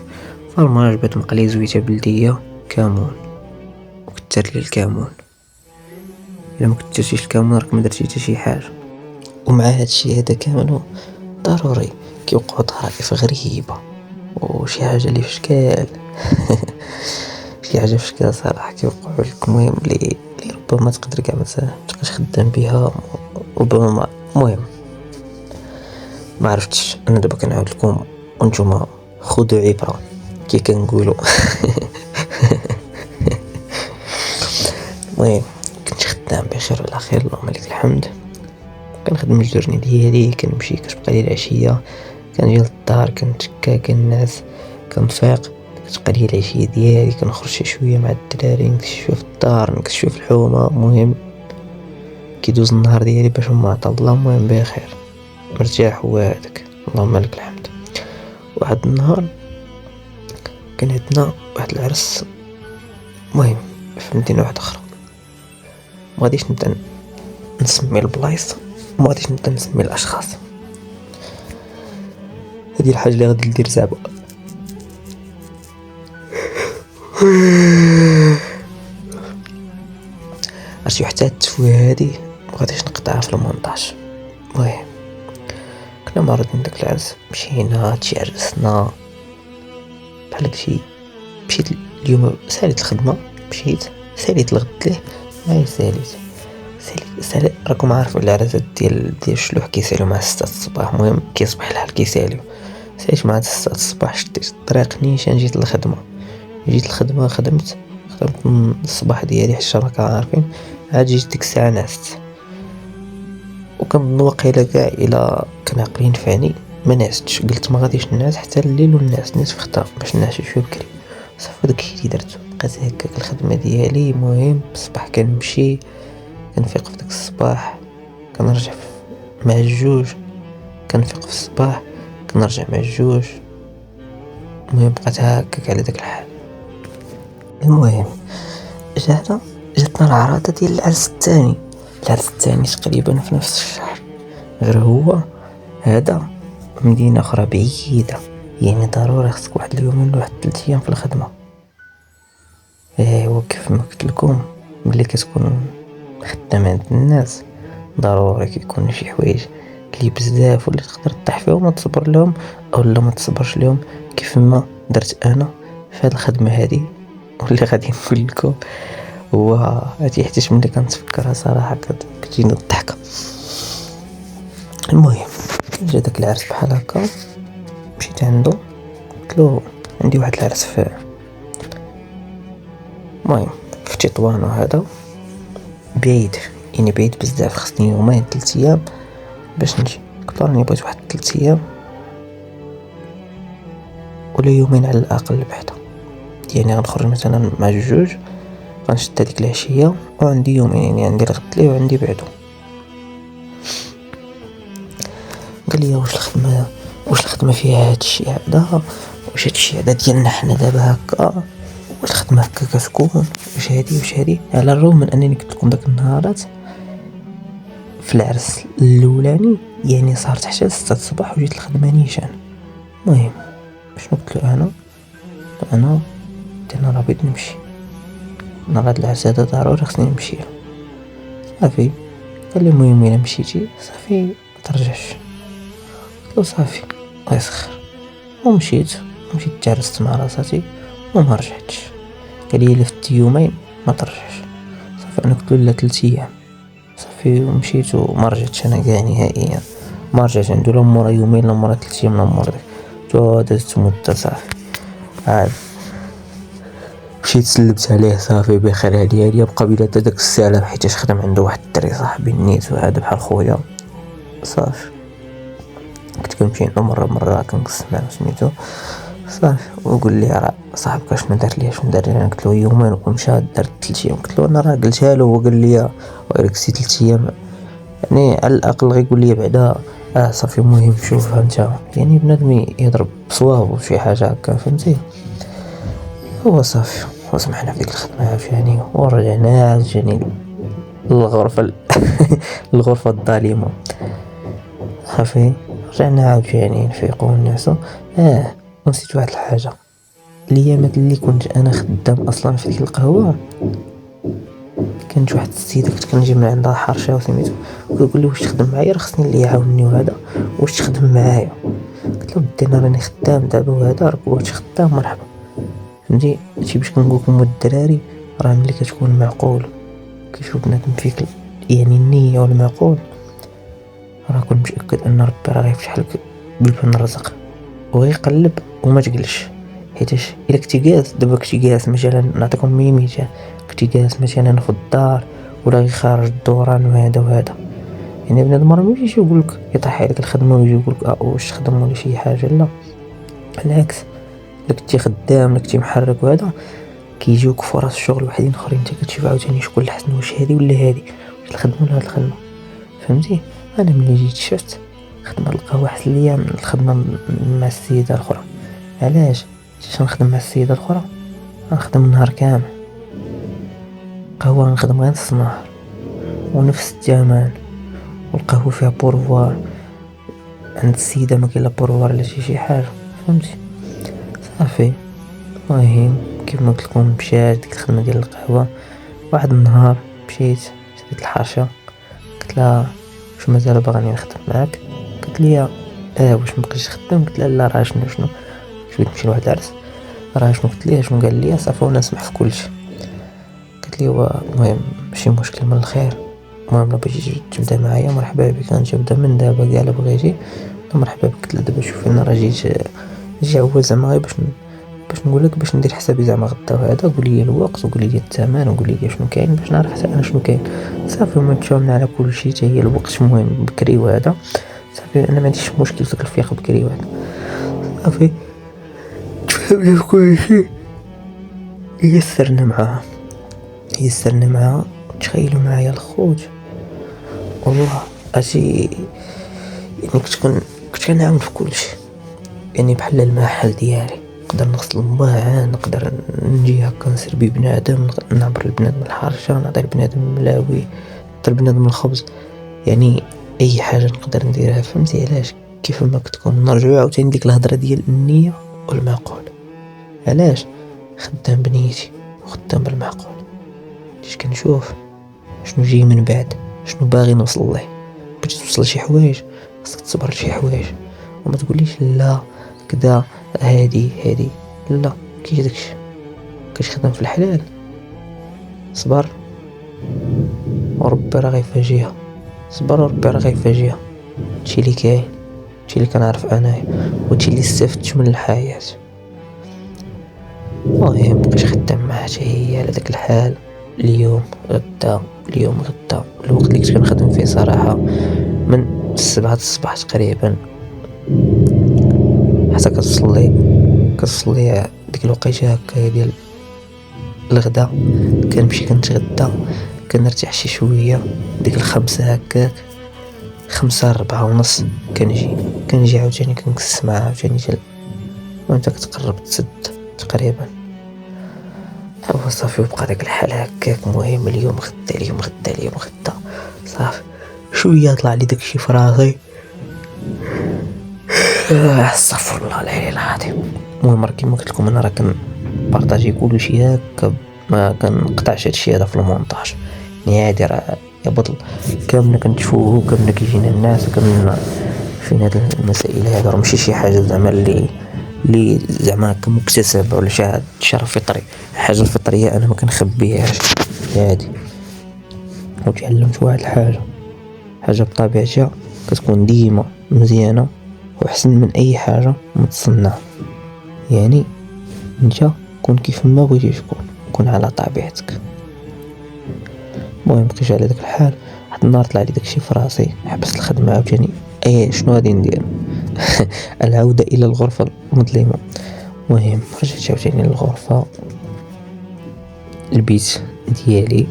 A: فرماج بيض مقلي زويته بلديه كمون، وكثر لي الكمون. الا ما كثرتيش الكمون راك ما درتي حتى شي حاجه. ومع هادشي هذا كامل ضروري كيوقعوا طرائف غريبه وشي حاجه اللي في شكال شي حاجه في شكال صراحه كيوقعوا لك. المهم اللي ربما تقدر كاع ما تبقاش خدام بها، ربما المهم ما عرفتش. انا دابا كنعاود لكم وانتم خذوا عبره كي كنقولوا. المهم كنت خدام بخير وعلى خير اللهم لك الحمد. كنخدم الجورني ديالي، كنمشي كتبقى لي العشيه، كنجي للدار كنتكا كنعس كنفيق، كتبقى لي العشيه ديالي. كنخرج شي شويه مع الدراري، نكس شويه في الدار، نكس شويه في الحومه. المهم كيدوز النهار ديالي باش ما عطا الله. المهم بخير مرتاح هو هذاك اللهم لك الحمد. واحد النهار كان عندنا واحد العرس، المهم في مدينه واحده اخرى. ما غاديش نبدا نسمي البلايص، ما غاديش نبدا نسمي الاشخاص. هذه الحاجه اللي غادي ندير زعما. عرفتي حتى التفويه هذه ما غاديش نقطعها في المونتاج. المهم كنا معرضين داك العرس، مشينا تشعرسنا بحال هكشي. مشيت اليوم ساليت الخدمه، مشيت ساليت الغد ليه ما سالي. راكم عارفوا العرسات ديال الشلوح كيساليو مع 6 الصباح. المهم كيصبح الحال كيساليو. ساليت مع 6 الصباح، شديت الطريق نيشان جيت الخدمه. خدمت الصباح ديالي حتى راك عارفين. عاد جيت ديك الساعه نعست، وكنظن واقيلا كاع الا كان عقلي نفعني ما نعستش. قلت ما غاديش نعس حتى الليل ونعس نيت في خطا باش نعس شويه بكري. صافي داكشي اللي درت، بقيت هكاك الخدمه ديالي. المهم الصباح كنمشي كنفيق في داك الصباح كنرجع مع الجوج، كنفيق في الصباح كنرجع مع الجوج. المهم بقيت هكاك على داك الحال. المهم جاتنا العراضه ديال العرس الثاني تقريبا في نفس الشهر، غير هو هذا مدينه اخرى بعيده، يعني ضروري خصك واحد اليومين ولا واحد 3 ايام في الخدمه. ايوا كيف ما قلت لكم ملي كتكون خدام عند الناس ضروري كيكون شي حوايج اللي بزاف واللي تقدر تطيح فيهم وتصبر لهم او لا ما تصبرش لهم، كيف ما درت انا في هذه الخدمه هذه. واللي غادي نقول لكم هو هذه حيت ملي كنتفكرها صراحه كتجيني الضحكه. المهم جا داك العرس بحال هكا، مشيت عنده قلت له عندي واحد العرس في المهم في تطوان، وهذا بعيد يعني بعيد بزاف، خصني يومين 3 ايام باش نجي. قلت راني بغيت واحد 3 ايام ولا يومين على الاقل بعدا، يعني غنخرج مثلا مع الجوج غنشد هذيك العشيه وعندي يومين، يعني عندي الغد ليه وعندي بعدو. قال لي واش الخدمه فيها هادشي هذا، واش هادشي هذا ديالنا حنا دابا هكا، واش الخدمه هكا كتكون، واش هادي. على الرغم من انني قلت لكم داك النهارات في العرس الاولاني يعني صارت حتى 6 الصباح وجيت الخدمه نيشان. المهم شنو قلت له انا راه بغيت نمشي، انا هاد العرس هذا ضروري خصني نمشي له. صافي قال لي المهم الا مشيتي صافي ما ترجعش. قلت له صافي الله يسخر. ومشيت تعرست مع راساتي وما رجعتش. قال لي الا فت يومين ما ترجعش. صافي انا قلت له لا 3 ايام. صافي ومشيت وما رجعتش انا كاع نهائيا، ما رجعت عنده لا مورا يومين لا مورا 3 ايام لا مورا داك. دازت مده صافي. عاد مشيت سلمت عليه صافي بخير عليا بقى بلا حتى داك السلام حيتاش خدم عنده واحد الدري صاحبي نيتو هذا بحال خويا صافي. كنت كنمشي عنده مرة كنقسم معاه سميتو صافي وقول لي راه صاحبك شنو دار ليا شنو دار لي. انا قلت له يومين ومشى دار 3 ايام. قلت له انا راه قلتها له هو قال لي ويرك سي 3 ايام يعني على الاقل غيقول لي بعدا صافي. المهم شوف انت يعني بنادم يضرب بصواب وشي حاجه هكا فهمتي. هو صافي وسمحنا في ديك الخدمه عافاني ورجعنا عاوتاني للغرفه الغرفه الظالمه صافي. رجعنا عاوتاني نفيقو ونعسو. ونسيت واحد الحاجه. الايامات اللي كنت انا خدام اصلا في ديك القهوه كانت واحد السيده كنت كنجي من عندها حرشه وسميتو وكيقول لي واش تخدم معايا راه خصني اللي يعاونني وهذا واش تخدم معايا. قلت له بدي انا راني خدام دابا وهذا راك واش خدام مرحبا فهمتي. هادشي باش كنقول لكم الدراري راه ملي كتكون معقول كيشوف بنادم فيك يعني النيه والمعقول راه كون متاكد ان ربي راه غيفتح لك بيبان الرزق وغيقلب وما تقلش. حيتاش الا كنتي جالس دابا كنتي جالس مثلا نعطيكم مثال كنتي جالس مثلا في الدار ولا غير خارج الدوران وهذا وهذا يعني بنادم راه ما يجيش يقول لك يطيح عليك الخدمه ويجي يقول لك واش تخدم ولا شي حاجه. لا بالعكس الا كنتي خدام الا كنتي محرك وهذا كيجيوك فرص شغل وحدين اخرين انت كتشوف عاوتاني شكون الحسن واش هذه ولا هذه واش الخدمه ولا هاد الخدمه فهمتي. انا ملي جيت شفت خدمه القهوه احسن ليا من الخدمه مع السيده الاخرى. علاش نخدم مع السيده الاخرى نخدم النهار كامل قهوه نخدم غير نص نهار ونفس الثمن والقهوه فيها بورفوار عند السيده ما كاين لا بورفوار لا شي حاجه فهمتي صافي. المهم كيف ما قلت لكم مشات ديك الخدمه ديال القهوه. واحد النهار مشيت شريت الحرشه قلت لها واش مازال باغاني نخدم معاك. قلت لي واش مبقيتش خدام. قلت لها لا راه شنو شويه نمشي لواحد العرس راه شنو قلت ليه شنو قال لي صافي وانا نسمح في كلشي. قلت لي هو المهم ماشي مشكل من الخير المهم لو بغيتي تبدا معايا مرحبا بك غنبدا من دابا كاع الا بغيتي مرحبا بك. قلت لها دابا شوفي انا راه جيت عوال زعما غير باش نقول لك باش ندير حسابي زعما غدا وهذا قول لي الوقت وقول لي الثمن وقول لي شنو كاين باش نعرف حتى انا شنو كاين صافي. وما تشاورنا على كل شيء حتى هي الوقت المهم بكري وهذا صافي. انا ما عنديش مشكل في الفياق بكري وهذا صافي. تفهمنا في كل شيء يسرنا معاها تخيلوا معايا الخوت والله اجي يعني كنت كنعاون في كل شيء يعني بحال المحل ديالي نقدر نغسل الماعن نقدر نجي هكا نسربي بنادم نعبر البنادم الحرشه نعطي البنادم الملاوي نعطي البنادم الخبز يعني اي حاجه نقدر نديرها فهمتي. علاش كيف ما كتكون نرجعوا عاوتاني ديك الهضره ديال النيه والمعقول. علاش خدام بنيتي وخدام بالمعقول باش كنشوف شنو جاي من بعد شنو باغي نوصل له. بغيتي توصل شي حوايج خاصك تصبر شي حوايج وما تقوليش لا كذا هادي لا كيش داكشي كتخدم في الحلال صبر وربي راه غيفاجئها صبر وربي راه غيفاجئها. هادشي اللي كاين هادشي اللي كنعرف انايا وهادشي اللي استفدت من الحياه. المهم بقيت خدام معها حتى هي على داك الحال اليوم غدا الوقت اللي كنت كنخدم فيه صراحه من 7 الصباح تقريبا حتى كتصلي ديك الوقيته هكا ديال الغدا كنمشي كنتغدى كنرتاح شي شويه ديك 5 هكاك 5 4:30 كنجي عاوتاني كنكس معها عاوتاني وانت كتقرب تسد تقريبا هو صافي. وبقى داك الحال هكاك. المهم اليوم غدا صافي شويه طلع لي داكشي في راسي استغفر الله العلي العظيم. المهم راه كيما قلت لكم انا راه كنبارطاجي كلشي هكا ما كنقطعش هادشي هذا في المونتاج يعني عادي راه يبطل كاملنا كنتشوفو كاملنا كيجينا الناس كاملنا فين هاد المسائل هذا راه ماشي شي حاجه زعما اللي زعما هكا مكتسبه ولا شي شرف فطري حاجه الفطريه انا ما كنخبيهاش عادي. وتعلمت واحد حاجه بطبيعتها كتكون ديما مزيانه وأحسن من أي حاجة متصنعة يعني انت كون كيف ما بغيتي تكون كون على طبيعتك. المهم بقيت على داك الحال واحد النهار طلع لي داكشي في راسي، حبست الخدمه عاوتاني. شنو غادي ندير؟ العودة الى الغرفة المظلمة. المهم رجعت عاوتاني للغرفة، البيت ديالي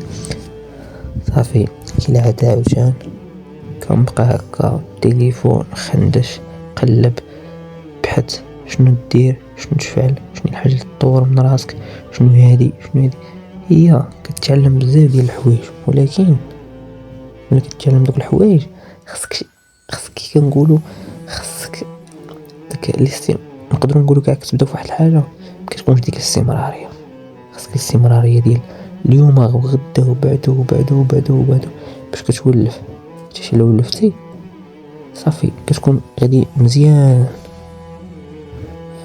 A: صافي كالعادة عاوتان كنبقى هكا التليفون خندش قلب بحث شنو دير شنو تفعل، شنو الحاجة اللي تطور من راسك، شنو هادي هي كتعلم بزاف ديال الحوايج، ولكن ملي كتعلم دوك الحوايج خصك كي كنقولوا خصك داك نقدروا نقولوا كاع كتبدا فواحد الحاجه كتكونش ديك الاستمراريه. خصك الاستمراريه ديال اليوم وغدا وبعده باش كتولف. حتى لو ولفتي صافي كتكون غادي مزيان.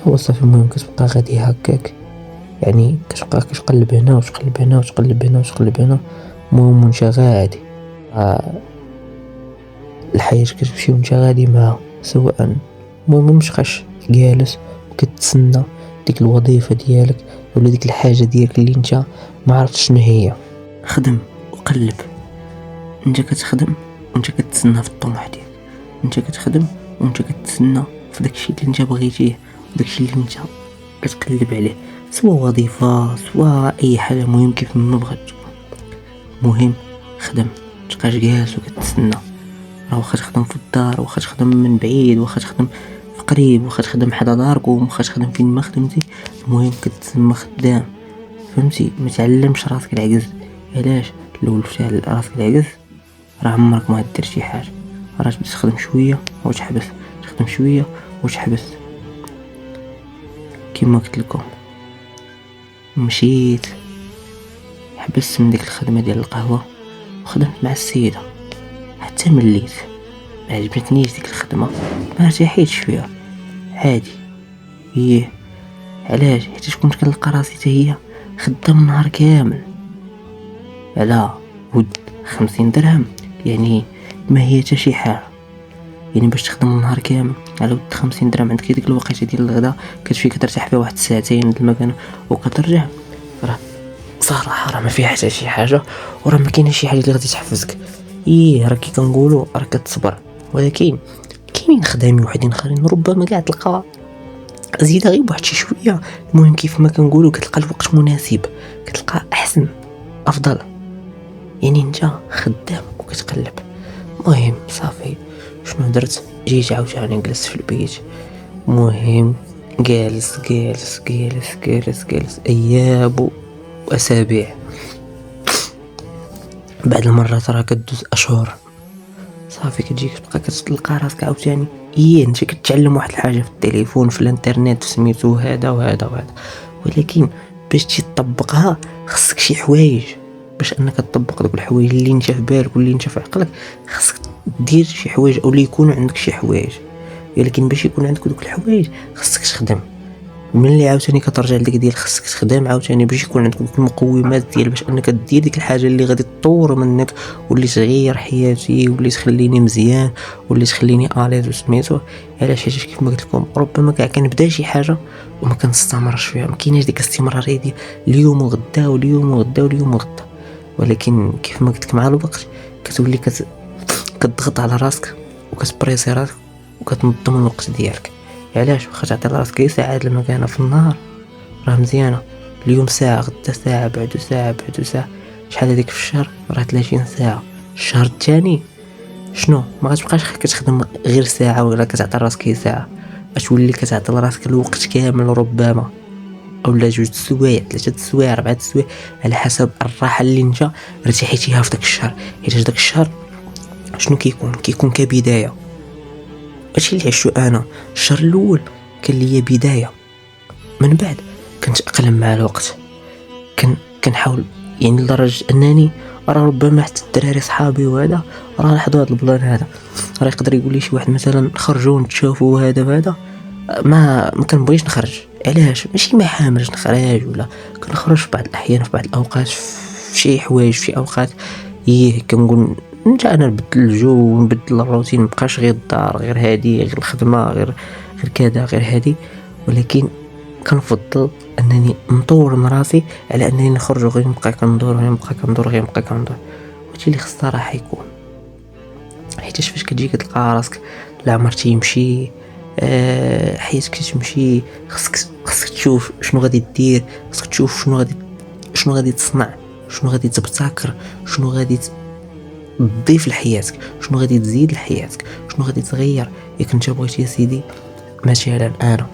A: هو صافي المهم كتبقى غادي هكاك، يعني كتبقى كتقلب هنا وتقلب هنا. المهم وانت غادي الحياة كتمشي وانت غادي معها سواء. المهم متبقاش جالس وكتسنى ديك الوظيفة ديالك ولا ديك الحاجة ديالك اللي انت ما عرفتش شنو هي. خدم وقلب، انت كتخدم وانت كتسنى في الطموح ديالك، انت كتخدم وانت كتسنى في داكشي اللي انت بغيتيه وداكشي اللي انت كتقلب عليه، سواء وظيفة سواء اي حاجة. مهم كيف ما بغات تكون، مهم خدم، متبقاش جالس وكتسنى. واخا تخدم في الدار، واخا تخدم من بعيد، واخا تخدم في قريب، واخا تخدم حدا داركم، واخا تخدم فين ما خدمتي، المهم كتسمى خدام. فهمتي؟ ما تعلمش راسك العجز. علاش؟ لو ولفتي على راسك العجز راه عمرك ما دير شي حاجه، راه تبدا تخدم شويه وتحبس، تخدم شويه وتحبس. كما قلت لكم مشيت حبست من ديك الخدمه ديال القهوه وخدمت مع السيده حتى مليت. ما عجبتنيش ديك الخدمه، ما ارتاحيتش فيها عادي. علاش؟ حيت كنت كنلقى راسي حتى هي خدام نهار كامل على ود 50 درهم، يعني ما هي حتى شي حاجه. يعني باش تخدم النهار كامل على ود 50 درهم عندك ديك الوقيته ديال الغداء كتمشي كترتاح فيها واحد ساعتين د المكانه وكترجع، راه صراحه راه ما فيها حتى شي حاجه، وراه ما كاينه شي حاجه اللي غادي تحفزك. راه كي كنقولوا راه كتصبر، ولكن كاينين خدامين وحدين اخرين ربما كاع تلقى زيادة غير بواحد شي شويه. المهم كيف ما كنقولوا كتلقى الوقت مناسب، كتلقى احسن افضل. يعني انت خدام وكتقلب. المهم صافي شنو درت؟ جيت عاوتاني جلست في البيت. المهم جالس ايام واسابيع، بعد المرات راه كدوز اشهر. صافي كتجيك تبقى كتلقى راسك عاوتاني انت كتعلم واحد الحاجه في التليفون في الانترنت سميتو هذا، ولكن باش تطبقها خصك شي حوايج. باش انك تطبق دوك الحوايج اللي انت في بالك واللي انت في عقلك خصك دير شي حوايج او اللي يكونوا عندك شي حوايج. ولكن باش يكون عندك دوك الحوايج خصك تخدم. ملي عاوتاني كترجع لديك ديال خصك تخدم عاوتاني باش يكون عندك المقومات ديال باش انك دير ديك الحاجه اللي غادي تطور منك واللي تغير حياتي واللي تخليني مزيان واللي تخليني اليز وسميتو. علاش؟ حيت كيف ما قلت لكم ربما كاع كنبدا شي حاجه وما كنستمرش فيها، ما كايناش ديك الاستمراريه ديال اليوم وغدا. ولكن كيف ما قلت لك مع الوقت كتولي كتضغط على راسك وكتبريسي راسك وكتنظم الوقت ديالك. علاش؟ واخا تعطي لراسك غير ساعات المكانه في النهار راه مزيانه. اليوم ساعه، غدا ساعه، بعد ساعه، شحال هذيك في الشهر؟ راه 30 ساعه. الشهر الثاني شنو؟ ما غتبقاش كتخدم غير ساعه ولا كتعطي لراسك غير ساعه، غتولي كتعطي لراسك الوقت كامل ربما، اولا 2 سوايع 3 سوايع 4 سوايع على حسب الراحه اللي انت ارتحيتيها في داك الشهر. حيت داك الشهر شنو كيكون كبدايه. هادشي اللي عشتو انا. الشهر الاول كان ليا بدايه، من بعد كنت اقلم مع الوقت. كنحاول يعني لدرجه انني راه ربما حتى الدراري صحابي وهذا راه لاحظوا هذا البلان هذا، راه يقدر يقول لي شي واحد مثلا خرجوا نتشافوا وهذا ما كنبغيش نخرج. علاش؟ ماشي ما حاملش نخرج ولا كنخرج في بعض الاحيان في بعض الاوقات في شي حوايج في اوقات كنقول نرجع انا نبدل الجو ونبدل الروتين، مبقاش غير الدار غير هادي غير الخدمه غير كذا غير هادي. ولكن كنفضل انني نطور من راسي على انني نخرج وغير نبقى كندور وهادشي اللي خص الصراحه يكون. حيت فاش كتجي كتلقى راسك العمر تيمشي، حياتك تمشي، خصك تشوف شنو غادي دير، خصك تشوف شنو غادي تصنع، شنو غادي تبتكر، شنو غادي تضيف لحياتك، شنو غادي تزيد لحياتك، شنو غادي تغير. ياك انت بغيتي يا سيدي مثلا انا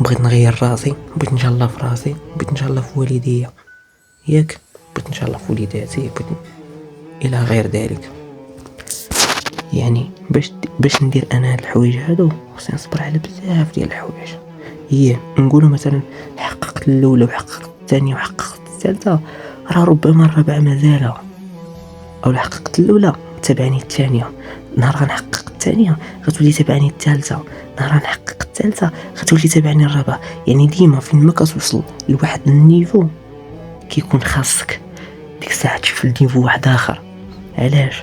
A: بغيت نغير راسي، بغيت نتهلا في راسي، بغيت نتهلا في والديا، ياك بغيت نتهلا في وليداتي، بغيت الى غير ذلك. يعني باش ندير انا هاد الحوايج هادو خصني نصبر على بزاف ديال الحوايج. هي نقولوا مثلا حققت الاولى وحققت الثانيه وحققت الثالثه، راه ربما الرابعه مازالها، او حققت الاولى تبعني الثانيه، نهار غنحقق الثانيه غتولي تبعني الثالثه، نهار غنحقق الثالثه غتولي تبعني الرابعه. يعني ديما فين ما كتوصل لواحد النيفو كيكون خاصك ديك الساعه تشوف النيفو واحد اخر. علاش؟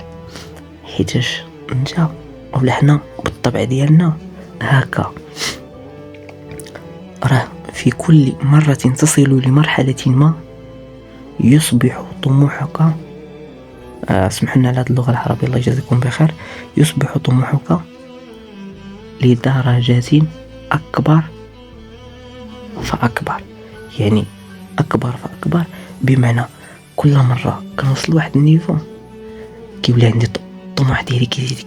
A: حيتاش انت ولا حنا بالطبع ديالنا هكا، راه في كل مرة تصل لمرحلة ما يصبح طموحك، اسمحوا لنا على هذه اللغة العربية الله يجزيكم بخير، يصبح طموحك لدرجات أكبر فأكبر. يعني أكبر فأكبر بمعنى كل مرة كنوصل لواحد النيفو كيولي عندي الطموح ديالي كيزيد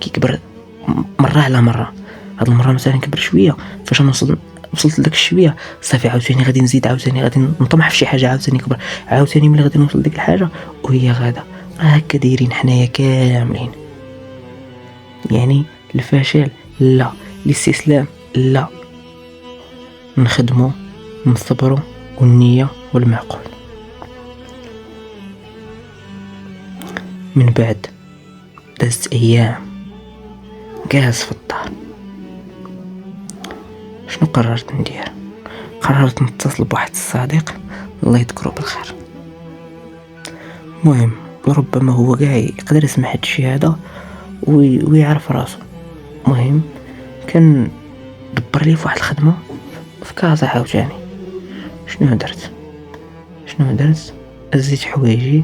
A: كيكبر مرة على مرة. هاد المرة مثلا كبر شوية، فاش وصلت لداك الشويه صافي عاوتاني غادي نزيد، عاوتاني غادي نطمح في شي حاجه، عاوتاني كبر، عاوتاني ملي غادي نوصل لديك الحاجه وهي غادا. هكا دايرين حنايا كاملين. يعني الفشل لا، الاستسلام لا، نخدموا نصبروا والنيه والمعقول. من بعد دازت ايام جالس في الدار، شنو قررت ندير؟ قررت نتصل بواحد الصديق الله يذكره بالخير. مهم ربما هو كاع يقدر يسمع هاد الشيء هذا ويعرف راسو. مهم كان دبر لي فواحد الخدمه في كازا. عاوتاني شنو درت؟ ازيت حوايجي،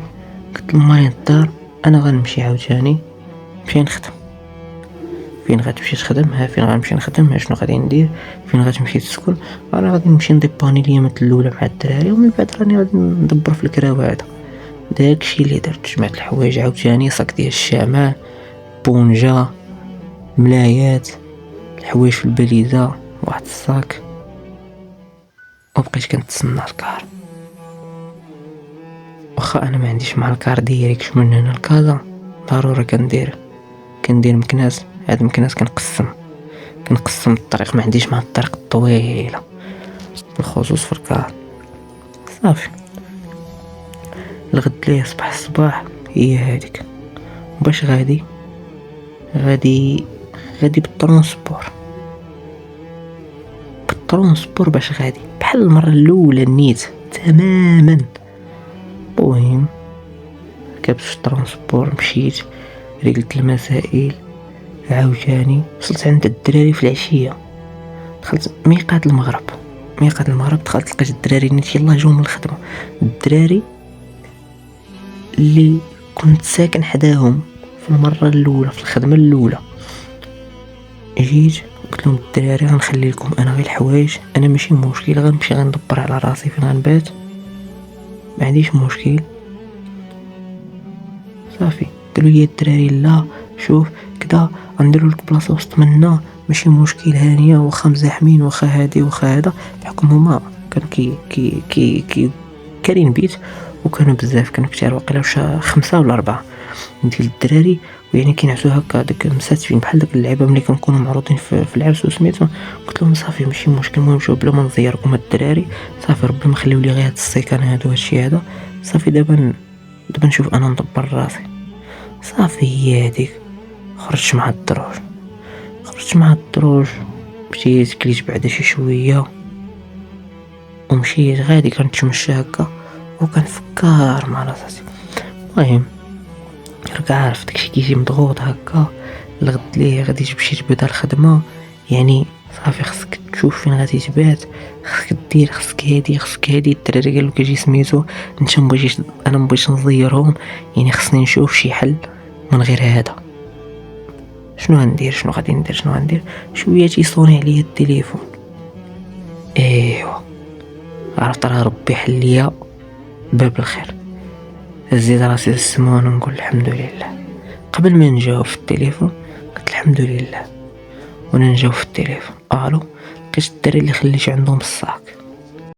A: قلت لماري الدار انا غنمشي عاوتاني نمشي نخدم. فين غتمشي تخدم؟ فين غنمشي نخدم؟ شنو غادي ندير؟ فين غتمشي تسكن؟ انا غادي نمشي نديباني اليامات الاولى مع الدراري، ومن بعد راني غادي ندبر في الكراوه هذا. داكشي اللي درت، جمعت الحوايج عاوتاني، صاك ديال الشمال، بونجا، ملايات، الحوايج في الباليزه، واحد الصاك، وبقيت كنتسنى الكار. واخا انا ما عنديش مع الكار ديريكت من هنا لكازا، ضروري كندير مكناس. هاد المكناس كنقسم الطريق، ما عنديش مع الطريق الطويله بالخصوص في الكار. صافي الغد ليه صباح الصباح هي هذيك. باش غادي بالترونسبور باش غادي بحال المره الاولى نيت تماما. المهم ركبت في الترونسبور، مشيت رجلت المسائل، عاوتاني وصلت عند الدراري في العشيه. دخلت ميقات المغرب، دخلت لقيت الدراري نيت يلاه جاو من الخدمه. الدراري اللي كنت ساكن حداهم في المره الاولى في الخدمه الاولى، جيت قلت لهم الدراري غنخلي لكم انا غير الحوايج، انا ماشي مشكل، غنمشي غندبر على راسي فين غنبات، ما عنديش مشكل. صافي قالوا لي الدراري لا شوف كدا غنديروا لك بلاصه وسط منا، ماشي مشكل، هانيه، واخا مزاحمين، واخا هادي واخا هذا، بحكم هما كانوا كي كارين بيت، وكانوا بزاف، كانوا كثار، واقيلا 5 ولا 4 ديال الدراري، ويعني كينعسوا هكا داك مساتفين بحال داك اللعيبه ملي كنكونوا معروضين في العرس وسميتو. قلت لهم صافي ماشي مشكل، المهم شوف بلا ما نزيركم الدراري، صافي ربما خليو لي غير هاد السيكان هادو هادشي هذا، صافي دابا نشوف انا ندبر راسي. صافي هي هذيك. خرجت مع الدروج، مشيت كليت بعدا شي شويه ومشيت غادي كنتمشى هكا وكنفكر مع راسي. المهم راك عارف داكشي كيجي مضغوط هكا، الغد ليه غادي تمشي تبدا الخدمه، يعني صافي خصك تشوف فين غادي تبات، خصك دير، خصك هادي الدراري قالو كيجي سميتو انت مبغيتيش، انا مبغيتش نزيرهم، يعني خصني نشوف شي حل من غير هذا. شنو غندير، شنو غادي ندير، شنو غندير؟ شويه تيصوني عليا التليفون، ايوا عرفت راه ربي حل ليا باب الخير. زيد راسي للسما ونقول الحمد لله. قبل ما نجاوب في التليفون قلت الحمد لله، وانا نجاوب في التليفون الو، لقيت الدري اللي خليت عندهم الصاك.